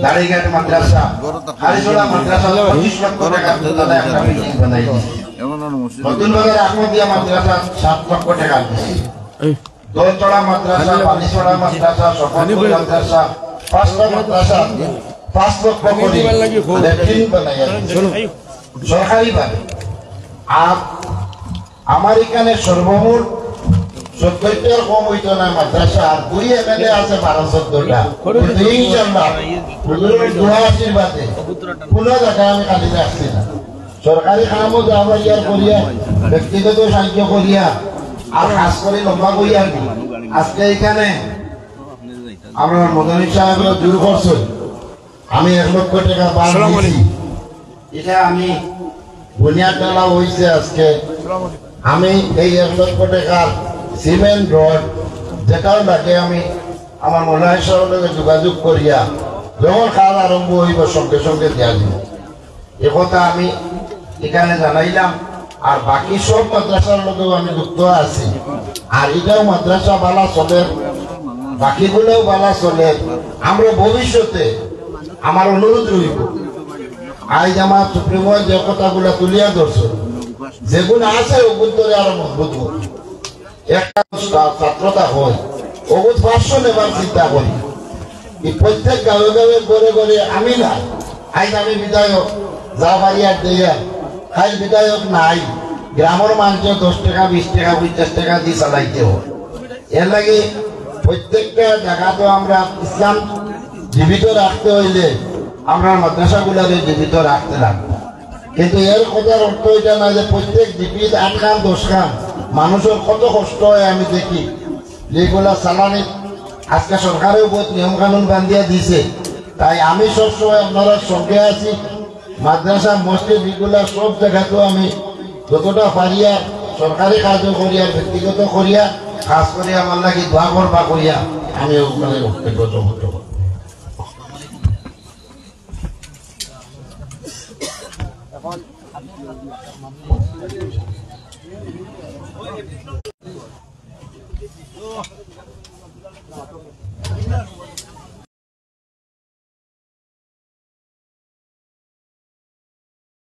দাড়িঘাট মাদ্রাসা খালিশোলা মাদ্রাসা 25 লক্ষ টাকা দাদা একটা বিল্ডিং বানাই দিছে। নতুন বাজার আহমদিয়া মাদ্রাসা 7 লক্ষ টাকা দিছে, এই দোলতলা মাদ্রাসা পানিছড়া মাদ্রাসা সফরপুর মাদ্রাসা 5টা মাদ্রাসা 5 লক্ষ করে ল্যাট্রিন বানাই সরকারি ভাবে। আর আমার এখানে সর্বমোট 70টার কম হইতো না মাদ্রাসা, আর 2 এমএলএ আছে 12-14টা, কিন্তু ইনশাআল্লাহ হুজুরের দোয়া আশীর্বাদে কোনো জায়গায় আমি খালি রাখছি না, সরকারি কামও যাওয়া ইয়ার করিয়া ব্যক্তিগত সাহায্য করিয়া আর কাজ করে লম্বা করিয়া আজকে এখানে আমরা মদনী সাহেবরা দূর করছেন, আমি 1 লক্ষ টাকা বাদ দিয়েছি, এটা আমি বুনিয়াদ ডালা হয়েছে আজকে, আমি এই 1 লক্ষ টাকার সিমেন্ট রড যেটাও লাগে আমি আমার মনোহর সাহেবের যোগাযোগ করিয়া যখন কাজ আরম্ভ হইব সঙ্গে সঙ্গে দেওয়া দিব, একথা আমি এখানে জানাইলাম। আর বাকি সব মাদ্রাসার লোকেও আমি যুক্ত আছি, আর এটাও মাদ্রাসা বালা চলে, বাকিগুলোও বালা চলে। আমরা ভবিষ্যতে আমার অনুরোধ রইব, আজ আমার সুপ্রিমো যে কথাগুলা তুলিয়া ধরছে যেগুলো আছে ওগুলো ধরে আরো মজবুত হবে। একটা ছাত্রতা হয় ওগুলো 500 নেবার চিন্তা করি, এই প্রত্যেক গাঁয়ে গাঁয়ে ঘরে ঘরে আমি না, আজ আমি বিধায়ক যা পারি আর দেয়া খাই বিধায়ক নাই, গ্রামের মানুষের 10 টাকা 20 টাকা 50 টাকা দিয়ে চালাইতে হয়। এর লাগে প্রত্যেকটা জায়গাতে আমরা ইসলাম জীবিত রাখতে হইলে আমরা মাদ্রাসাগুলাকে জীবিত রাখতে লাগবে। কিন্তু এর কথার অর্থ এটা না যে প্রত্যেক ডিপিত 8 খান 10 খান মানুষের কত কষ্ট হয় আমি দেখি যেগুলা চালানি আজকে সরকারেও বহুত নিয়ম কানুন বান্ধিয়া দিছে তাই আমি সবসময় আপনারা সঙ্গে আছি মাদ্রাসা মসজিদ এগুলা সব জায়গাতে আমি যতটা পারিয়া সরকারি কাজও করিয়া ব্যক্তিগত করিয়া খাস করে আমার লাগি দোয়া করবা করিয়া আমি ওখানে ব্যক্তিগত হতো